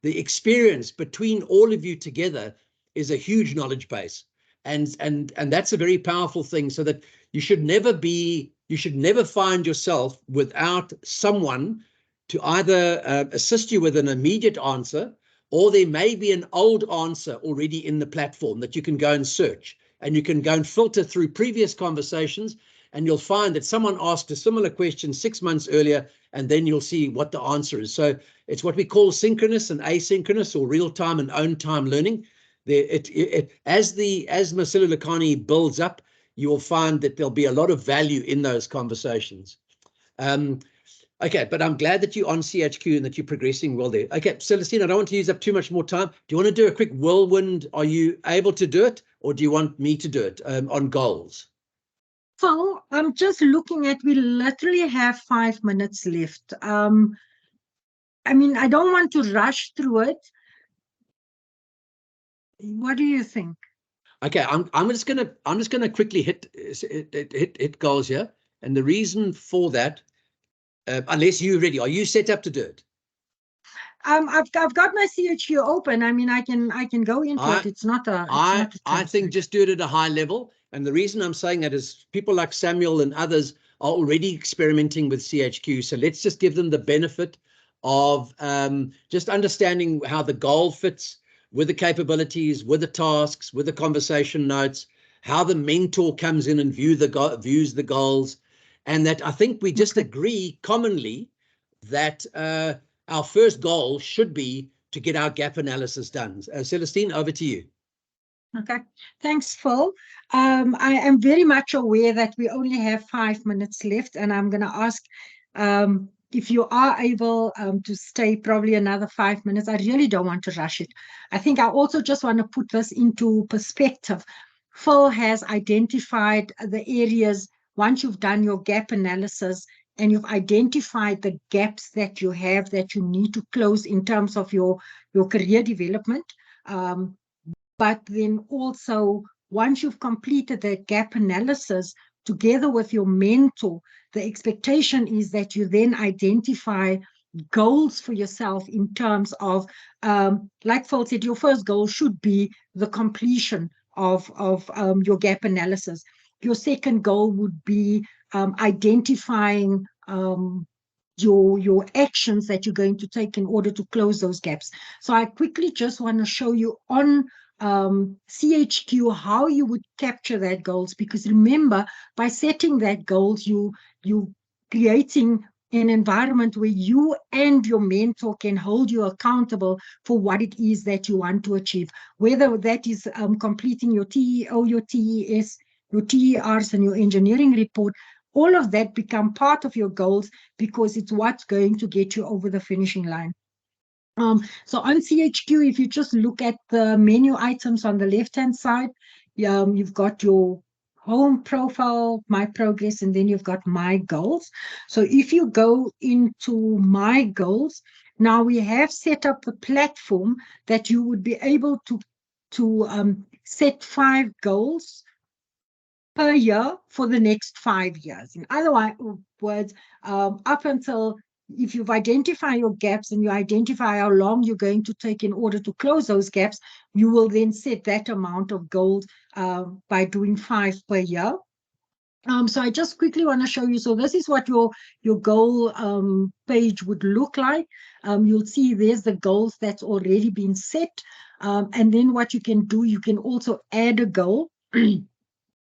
experience between all of you together is a huge knowledge base, and that's a very powerful thing, so that you should never find yourself without someone to either assist you with an immediate answer, or there may be an old answer already in the platform that you can go and search, and you can go and filter through previous conversations, and you'll find that someone asked a similar question 6 months earlier, and then you'll see what the answer is. So it's what we call synchronous and asynchronous, or real-time and own-time learning. As MASELULEKANE builds up, you will find that there'll be a lot of value in those conversations. Okay, but I'm glad that you're on CHQ and that you're progressing well there. Okay, Celestine, I don't want to use up too much more time. Do you want to do a quick whirlwind? Are you able to do it, or do you want me to do it on goals? So I'm just looking at, we literally have 5 minutes left. I mean, I don't want to rush through it. What do you think? Okay, I'm just gonna quickly hit goals here, and the reason for that, unless you're ready, are you set up to do it? I've got my CHQ open. I mean, I can go into it. It's not a. I think just do it at a high level, and the reason I'm saying that is people like Samuel and others are already experimenting with CHQ. So let's just give them the benefit of just understanding how the goal fits with the capabilities, with the tasks, with the conversation notes, how the mentor comes in and views the goals, and that I think we just agree commonly that our first goal should be to get our gap analysis done. Celestine, over to you. Okay, thanks, Phil. I am very much aware that we only have 5 minutes left, and I'm going to ask if you are able to stay probably another 5 minutes. I really don't want to rush it. I think I also just want to put this into perspective. Phil has identified the areas, once you've done your gap analysis and you've identified the gaps that you have that you need to close in terms of your career development. But then also, once you've completed the gap analysis together with your mentor, the expectation is that you then identify goals for yourself in terms of, like Phil said, your first goal should be the completion of your gap analysis. Your second goal would be identifying your actions that you're going to take in order to close those gaps. So I quickly just want to show you on CHQ how you would capture that goals, because remember, by setting that goals, you creating an environment where you and your mentor can hold you accountable for what it is that you want to achieve, whether that is completing your TEO, your TES, your TERs, and your engineering report. All of that become part of your goals because it's what's going to get you over the finishing line. So on CHQ, if you just look at the menu items on the left-hand side, you've got your home profile, my progress, and then you've got my goals. So if you go into my goals, now we have set up the platform that you would be able to set 5 goals per year for the next 5 years. In other words, up until, if you've identified your gaps and you identify how long you're going to take in order to close those gaps, you will then set that amount of goals by doing 5 per year. So I just quickly want to show you. So this is what your goal page would look like. You'll see there's the goals that's already been set. And then what you can do, you can also add a goal.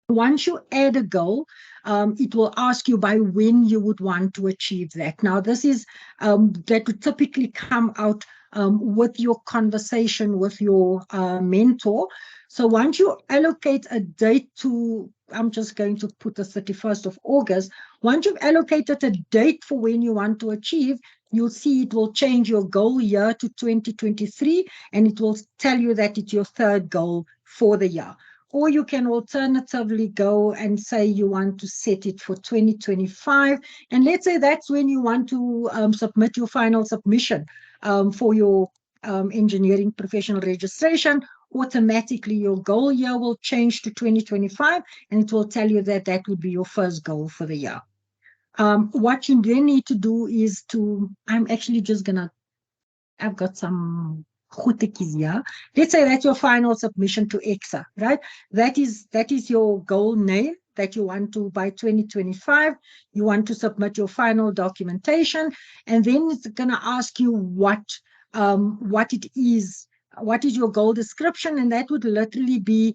Once you add a goal, it will ask you by when you would want to achieve that. Now, this is that would typically come out with your conversation with your mentor. So once you allocate a date to, I'm just going to put the 31st of August. Once you've allocated a date for when you want to achieve, you'll see it will change your goal year to 2023, and it will tell you that it's your 3rd goal for the year. Or you can alternatively go and say you want to set it for 2025. And let's say that's when you want to submit your final submission for your engineering professional registration. Automatically, your goal year will change to 2025, and it will tell you that that would be your first goal for the year. What you then need to do is I'm actually just going to, I've got some here. Let's say that's your final submission to EXA, right? That is your goal name that you want to, by 2025, you want to submit your final documentation, and then it's going to ask you what it is, what is your goal description, and that would literally be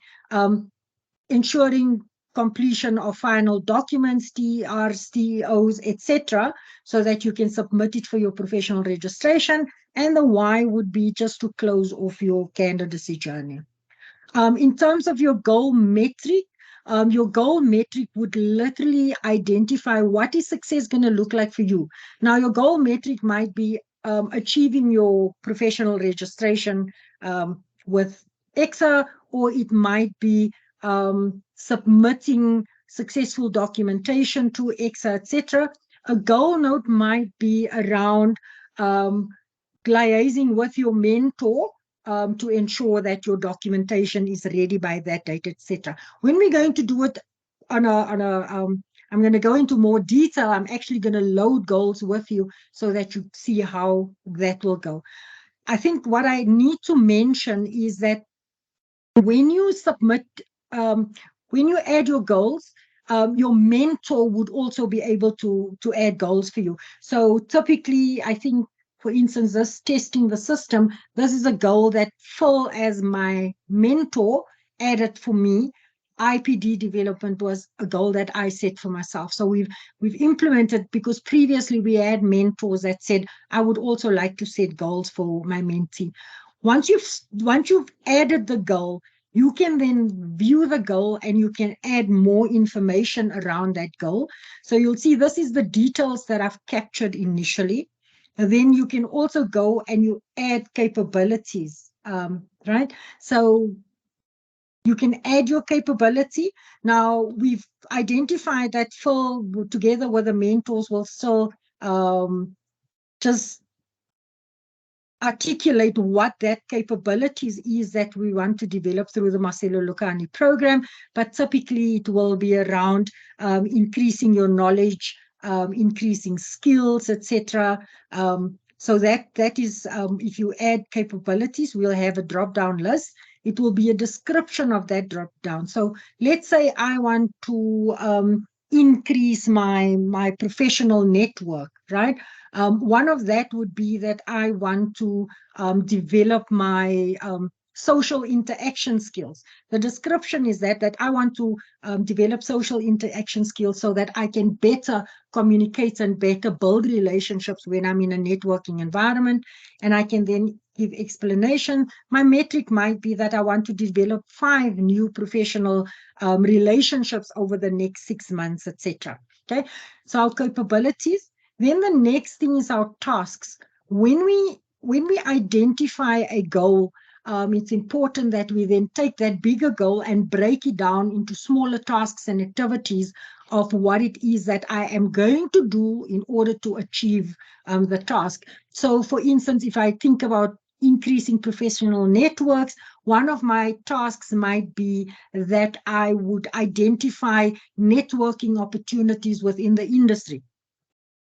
ensuring completion of final documents, TERs, TEOs, etc., so that you can submit it for your professional registration. And the why would be just to close off your candidacy journey. In terms of your goal metric would literally identify what is success going to look like for you. Now, your goal metric might be achieving your professional registration with EXA, or it might be submitting successful documentation to EXA, etc. A goal note might be around liaising with your mentor to ensure that your documentation is ready by that date, etc. When we're going to do it on I'm going to go into more detail. I'm actually going to load goals with you so that you see how that will go. I think what I need to mention is that when you submit, when you add your goals, your mentor would also be able to add goals for you. So typically, I think, for instance, this testing the system, this is a goal that Phil, as my mentor, added for me. IPD development was a goal that I set for myself. So we've implemented, because previously we had mentors that said, I would also like to set goals for my mentee. Once you've added the goal, you can then view the goal and you can add more information around that goal. So you'll see this is the details that I've captured initially. And then you can also go and you add capabilities, right? So you can add your capability. Now, we've identified that Phil, together with the mentors, will still just articulate what that capabilities is that we want to develop through the MASELULEKANE program, but typically it will be around increasing your knowledge, increasing skills, etc. So that is, if you add capabilities, we'll have a drop-down list. It will be a description of that drop-down. So let's say I want to increase my professional network, right? One of that would be that I want to develop my social interaction skills. The description is that I want to develop social interaction skills so that I can better communicate and better build relationships when I'm in a networking environment. And I can then give explanation. My metric might be that I want to develop 5 new professional relationships over the next 6 months, etc. Okay, so our capabilities. Then the next thing is our tasks. When we identify a goal, it's important that we then take that bigger goal and break it down into smaller tasks and activities of what it is that I am going to do in order to achieve the task. So, for instance, if I think about increasing professional networks, one of my tasks might be that I would identify networking opportunities within the industry.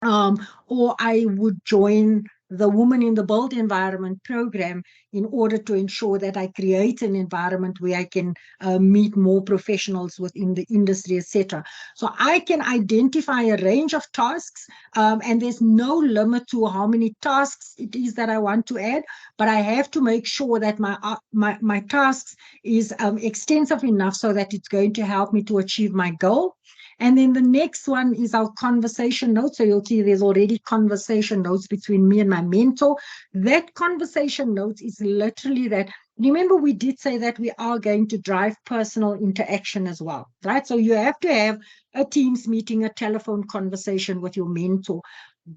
Or I would join the Women in the Built Environment program in order to ensure that I create an environment where I can meet more professionals within the industry, etc. So I can identify a range of tasks, and there's no limit to how many tasks it is that I want to add, but I have to make sure that my tasks is extensive enough so that it's going to help me to achieve my goal. And then the next one is our conversation notes. So you'll see there's already conversation notes between me and my mentor. That conversation notes is literally that. Remember, we did say that we are going to drive personal interaction as well, right? So you have to have a Teams meeting, a telephone conversation with your mentor.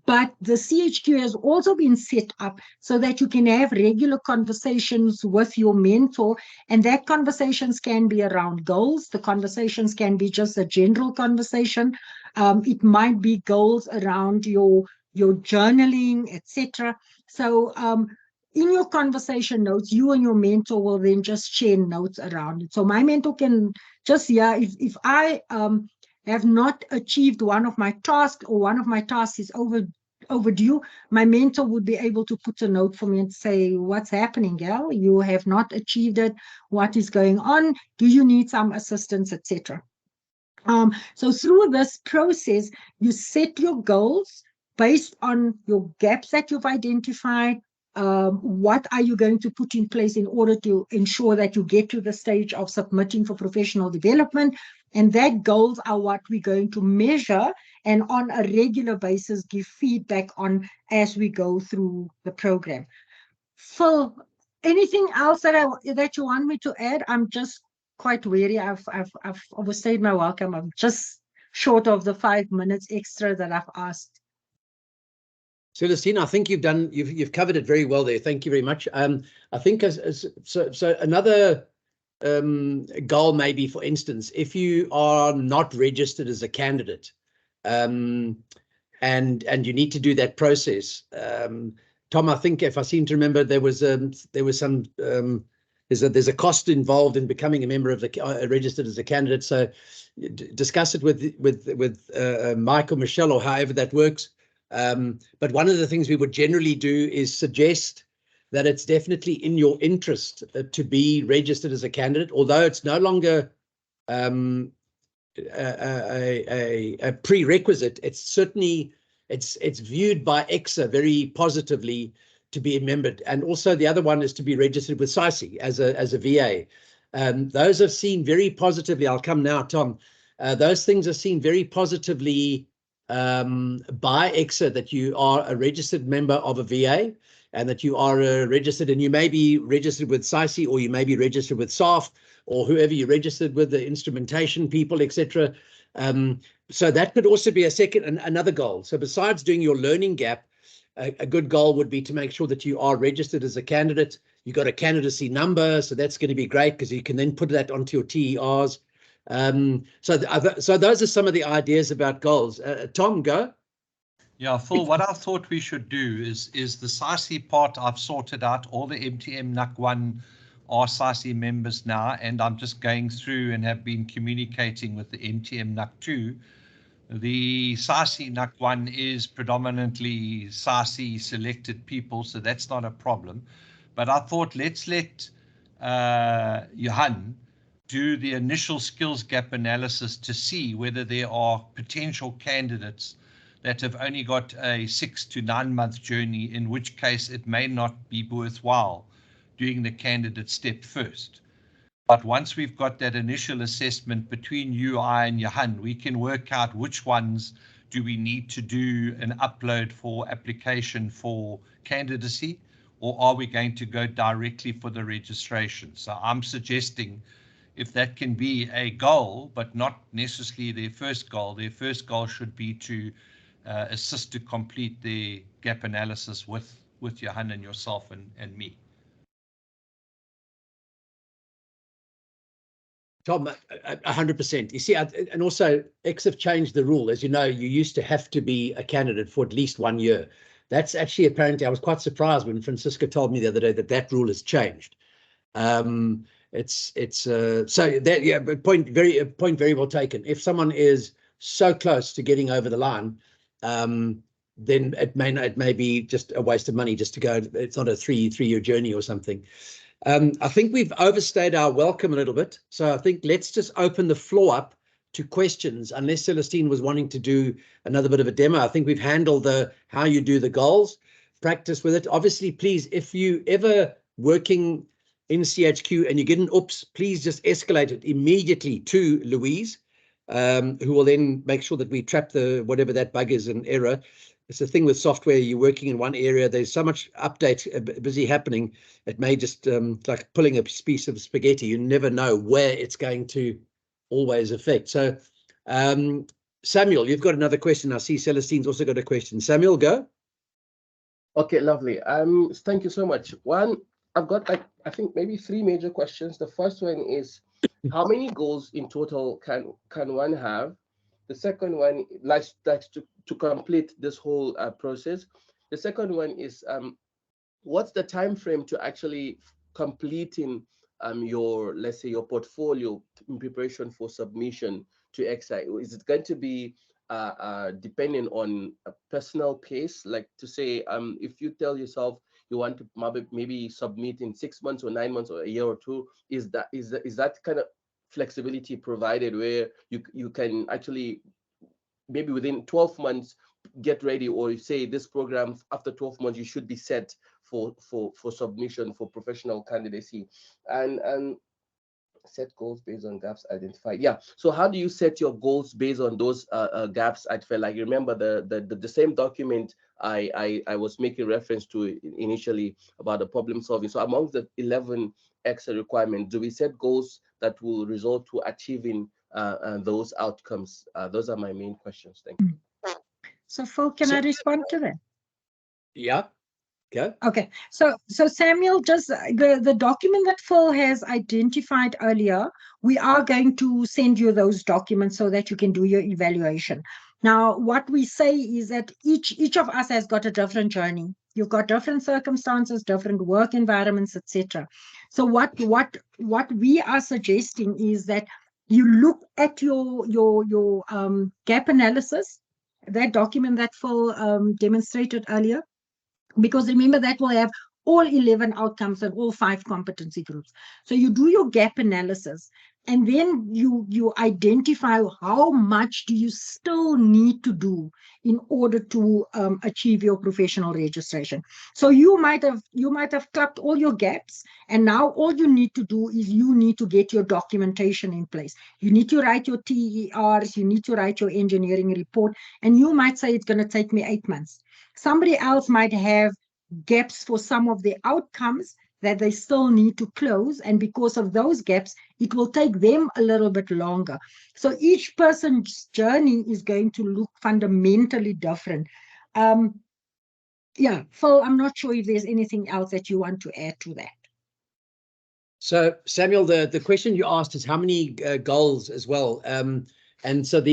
But the CHQ has also been set up so that you can have regular conversations with your mentor, and that conversations can be around goals. The conversations can be just a general conversation. It might be goals around your journaling, etc. So in your conversation notes, you and your mentor will then just share notes around it. So my mentor can just, if I have not achieved one of my tasks, or one of my tasks is overdue, my mentor would be able to put a note for me and say, what's happening, gal? You have not achieved it. What is going on? Do you need some assistance, etc.? So through this process, you set your goals based on your gaps that you've identified. What are you going to put in place in order to ensure that you get to the stage of submitting for professional development? And that goals are what we're going to measure and on a regular basis give feedback on as we go through the program. Phil, anything else that you want me to add? I'm just quite weary. I've overstayed my welcome. I'm just short of the 5 minutes extra that I've asked. Celestine, I think you've covered it very well there. Thank you very much. I think so another goal maybe, for instance, if you are not registered as a candidate, and you need to do that process. Tom, I think if I seem to remember, there was some there's a cost involved in becoming a member of the registered as a candidate. So discuss it with Mike or Michelle, or however that works. But one of the things we would generally do is suggest that it's definitely in your interest to be registered as a candidate, although it's no longer a prerequisite. It's certainly it's viewed by EXA very positively to be a member. And also the other one is to be registered with SAICI as a VA. Those are seen very positively. I'll come now, Tom. Those things are seen very positively by EXA, that you are a registered member of a VA. and that you are registered, and you may be registered with SAICI, or you may be registered with SAF, or whoever you registered with, the instrumentation people, etc. So that could also be another goal. So besides doing your learning gap, a good goal would be to make sure that you are registered as a candidate. You got a candidacy number, so that's going to be great because you can then put that onto your TERs. So those are some of the ideas about goals. Tom, go. Yeah, Phil, what I thought we should do is the SAICI part I've sorted out. All the MTM NUC1 are SAICI members now, and I'm just going through and have been communicating with the MTM NUC2. The SAICI NUC1 is predominantly SAICI selected people, so that's not a problem. But I thought let's let Johan do the initial skills gap analysis to see whether there are potential candidates that have only got a 6 to 9 month journey, in which case it may not be worthwhile doing the candidate step first. But once we've got that initial assessment between you, I, and Johan, we can work out which ones do we need to do an upload for application for candidacy, or are we going to go directly for the registration? So I'm suggesting if that can be a goal, but not necessarily their first goal should be to assist to complete the gap analysis with Johan and yourself and me. Tom, 100%. You see, and also X have changed the rule. As you know, you used to have to be a candidate for at least 1 year. That's actually, apparently, I was quite surprised when Francisco told me the other day that rule has changed. So that, yeah, but point very well taken. If someone is so close to getting over the line, then it may be just a waste of money just to go. It's not a three-year journey or something. I think we've overstayed our welcome a little bit. So I think let's just open the floor up to questions, unless Celestine was wanting to do another bit of a demo. I think we've handled how you do the goals, practice with it. Obviously, please, if you ever working in CHQ and you get an oops, please just escalate it immediately to Louise, who will then make sure that we trap whatever that bug is, an error. It's the thing with software, you're working in one area, there's so much update busy happening, it may just, like pulling a piece of spaghetti, you never know where it's going to always affect. So, Samuel, you've got another question. I see Celestine's also got a question. Samuel, go. Okay, lovely. Thank you so much. One, I've got I think maybe 3 major questions. The first one is, how many goals in total can one have? The second one, like to complete this whole process. The second one is, what's the time frame to actually completing your, let's say, your portfolio in preparation for submission to XI? Is it going to be depending on a personal pace? Like to say, if you tell yourself you want to maybe submit in 6 months or 9 months or a year or 2, is that kind of flexibility provided where you can actually maybe within 12 months get ready, or say this program after 12 months you should be set for submission for professional candidacy, and set goals based on gaps identified? Yeah, so how do you set your goals based on those gaps? I felt like, remember the same document I was making reference to initially about the problem solving. So amongst the 11 extra requirements, do we set goals that will result to achieving those outcomes? Those are my main questions. Thank you. So Phil, can I respond to that? Yeah. Okay. Okay. So Samuel, just the document that Phil has identified earlier, we are going to send you those documents so that you can do your evaluation. Now, what we say is that each of us has got a different journey. You've got different circumstances, different work environments, etc. So what we are suggesting is that you look at your gap analysis, that document that Phil demonstrated earlier, because remember that will have all 11 outcomes and all 5 competency groups. So you do your gap analysis, and then you identify how much do you still need to do in order to achieve your professional registration. So you might have clapped all your gaps, and now all you need to do is you need to get your documentation in place. You need to write your TERs, you need to write your engineering report, and you might say it's going to take me 8 months. Somebody else might have gaps for some of the outcomes that they still need to close. And because of those gaps, it will take them a little bit longer. So each person's journey is going to look fundamentally different. Yeah, Phil, I'm not sure if there's anything else that you want to add to that. So Samuel, the question you asked is how many goals as well. And so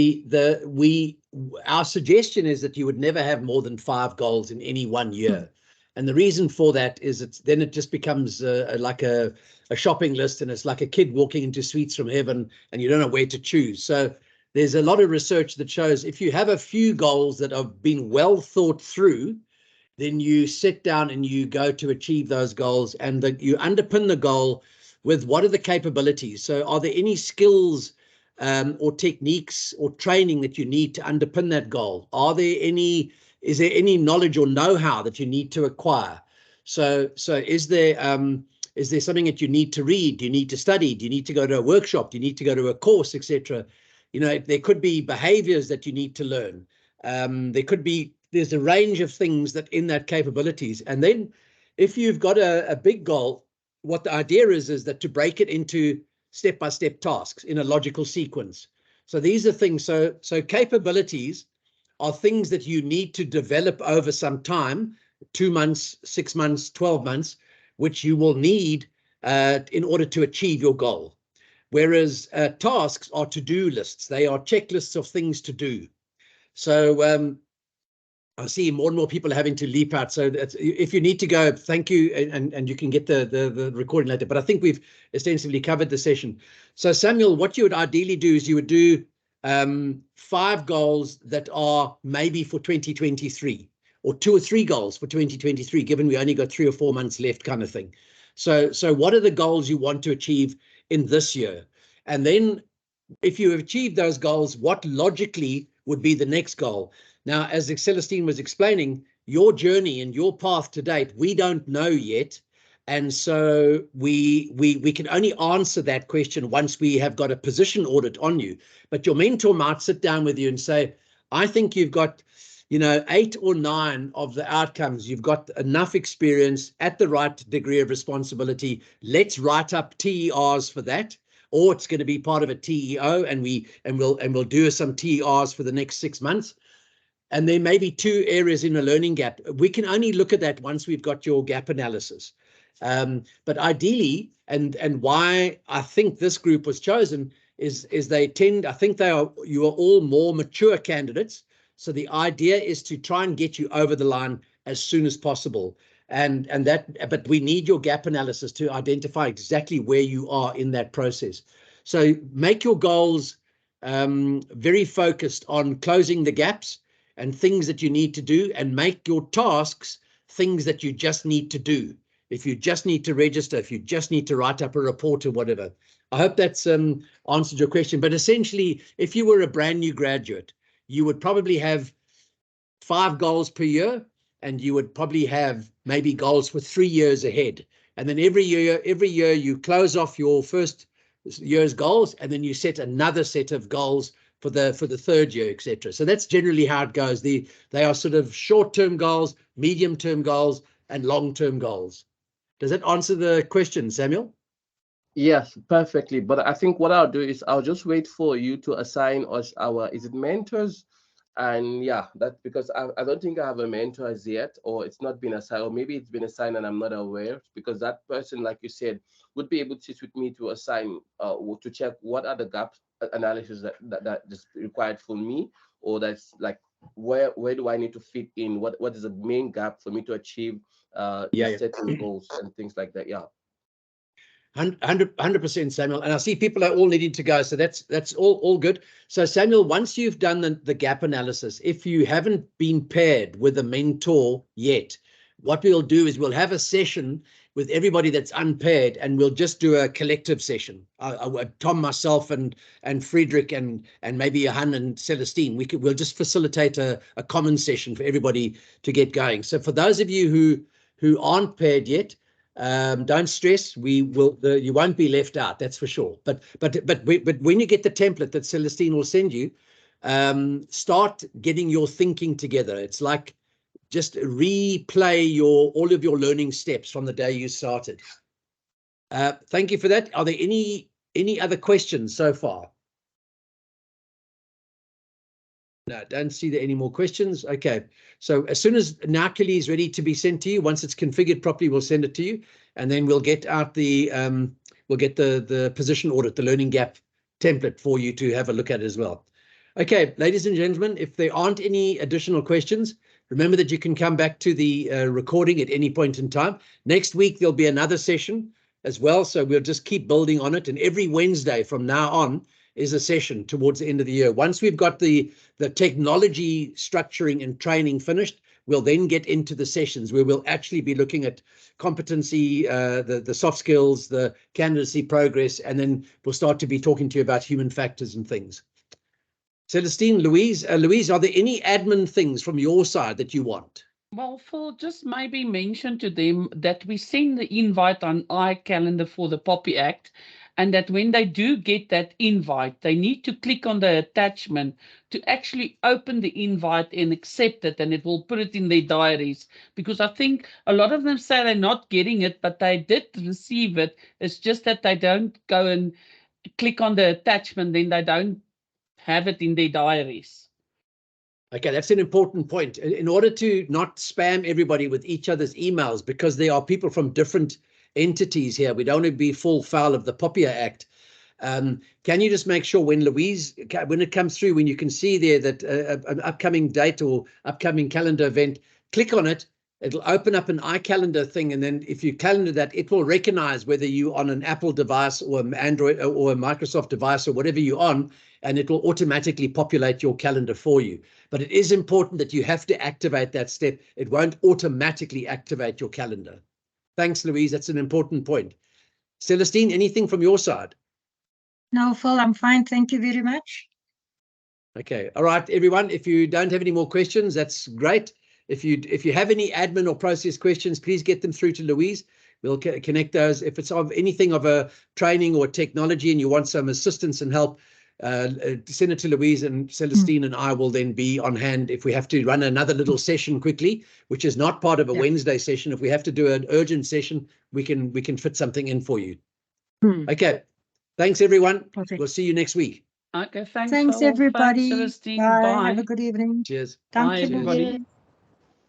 our suggestion is that you would never have more than 5 goals in any one year. And the reason for that is then it just becomes like a shopping list, and it's like a kid walking into sweets from heaven and you don't know where to choose. So there's a lot of research that shows if you have a few goals that have been well thought through, then you sit down and you go to achieve those goals, and you underpin the goal with what are the capabilities. So are there any skills or techniques or training that you need to underpin that goal? Is there any knowledge or know-how that you need to acquire? So is there something that you need to read? Do you need to study? Do you need to go to a workshop? Do you need to go to a course, etc.? There could be behaviors that you need to learn. There's a range of things that in that capabilities. And then if you've got a big goal, what the idea is that to break it into step-by-step tasks in a logical sequence. So these are things, so capabilities are things that you need to develop over some time, 2 months, 6 months, 12 months, which you will need in order to achieve your goal. Whereas tasks are to-do lists. They are checklists of things to do. So I see more and more people are having to leap out. So if you need to go, thank you, and you can get the recording later. But I think we've extensively covered the session. So Samuel, what you would ideally do is you would do 5 goals that are maybe for 2023, or 2 or 3 goals for 2023, given we only got 3 or 4 months left, kind of thing. So what are the goals you want to achieve in this year? And then if you have achieved those goals, what logically would be the next goal? Now, as Celestine was explaining, your journey and your path to date, we don't know yet. And so we can only answer that question once we have got a position audit on you. But your mentor might sit down with you and say, I think you've got 8 or 9 of the outcomes. You've got enough experience at the right degree of responsibility. Let's write up TERs for that. Or it's going to be part of a TEO, and we'll do some TERs for the next 6 months. And there may be 2 areas in a learning gap. We can only look at that once we've got your gap analysis. But ideally, and why I think this group was chosen is you are all more mature candidates. So the idea is to try and get you over the line as soon as possible. But we need your gap analysis to identify exactly where you are in that process. So make your goals very focused on closing the gaps and things that you need to do, and make your tasks things that you just need to do. If you just need to register, if you just need to write up a report or whatever. I hope that's answered your question. But essentially, if you were a brand new graduate, you would probably have 5 goals per year, and you would probably have maybe goals for 3 years ahead. And then every year you close off your first year's goals, and then you set another set of goals for the 3rd year, etc. So that's generally how it goes. They are sort of short-term goals, medium-term goals, and long-term goals. Does that answer the question, Samuel? Yes, perfectly. But I think what I'll do is I'll just wait for you to assign us is it mentors? And yeah, that because I don't think I have a mentor as yet, or it's not been assigned, or maybe it's been assigned and I'm not aware, because that person, like you said, would be able to sit with me to assign to check what are the gap analysis that is required for me, or that's like where do I need to fit in, what is the main gap for me to achieve certain goals and things like that. Yeah. 100%, Samuel. And I see people are all needing to go, so that's all good. So Samuel, once you've done the gap analysis, if you haven't been paired with a mentor yet, what we'll do is we'll have a session with everybody that's unpaired, and we'll just do a collective session. Tom, myself, and Friedrich, and maybe Johan and Celestine. We'll just facilitate a common session for everybody to get going. So for those of you who aren't paired yet, don't stress. You won't be left out. That's for sure. But when you get the template that Celestine will send you, start getting your thinking together. It's like just replay all of your learning steps from the day you started. Thank you for that. Are there any other questions so far? No, don't see there any more questions. Okay, so as soon as Narkili is ready to be sent to you, once it's configured properly, we'll send it to you, and then we'll get out the position audit, the learning gap template for you to have a look at as well. Okay, ladies and gentlemen, if there aren't any additional questions, remember that you can come back to the recording at any point in time. Next week, there'll be another session as well, so we'll just keep building on it, and every Wednesday from now on is a session towards the end of the year. Once we've got the technology structuring and training finished, we'll then get into the sessions where we'll actually be looking at competency, the soft skills, the candidacy progress, and then we'll start to be talking to you about human factors and things. Celestine, Louise, are there any admin things from your side that you want? Well, Phil, just maybe mention to them that we send the invite on iCalendar for the Poppy Act, and that when they do get that invite, they need to click on the attachment to actually open the invite and accept it, and it will put it in their diaries. Because I think a lot of them say they're not getting it, but they did receive it. It's just that they don't go and click on the attachment, then they don't have it in their diaries. Okay, that's an important point. In order to not spam everybody with each other's emails, because there are people from different entities here, we don't want to be full foul of the Poppier Act. Can you just make sure when Louise, when it comes through, when you can see there that an upcoming date or upcoming calendar event, click on it. It'll open up an iCalendar thing, and then if you calendar that, it will recognize whether you're on an Apple device or an Android or a Microsoft device or whatever you're on, and it will automatically populate your calendar for you. But it is important that you have to activate that step. It won't automatically activate your calendar. Thanks, Louise. That's an important point. Celestine, anything from your side? No, Phil, I'm fine. Thank you very much. Okay. All right, everyone. If you don't have any more questions, that's great. If you have any admin or process questions, please get them through to Louise. We'll connect those. If it's of anything of a training or technology and you want some assistance and help, send it to Louise, and Celestine and I will then be on hand if we have to run another little session quickly, which is not part of a Wednesday session. If we have to do an urgent session, we can fit something in for you. Okay. Thanks, everyone. Perfect. We'll see you next week. Okay, thanks, Thanks, Phil. everybody. Thanks, Celestine. Bye. Bye. Have a good evening. Cheers. Dank Bye, je everybody. weer.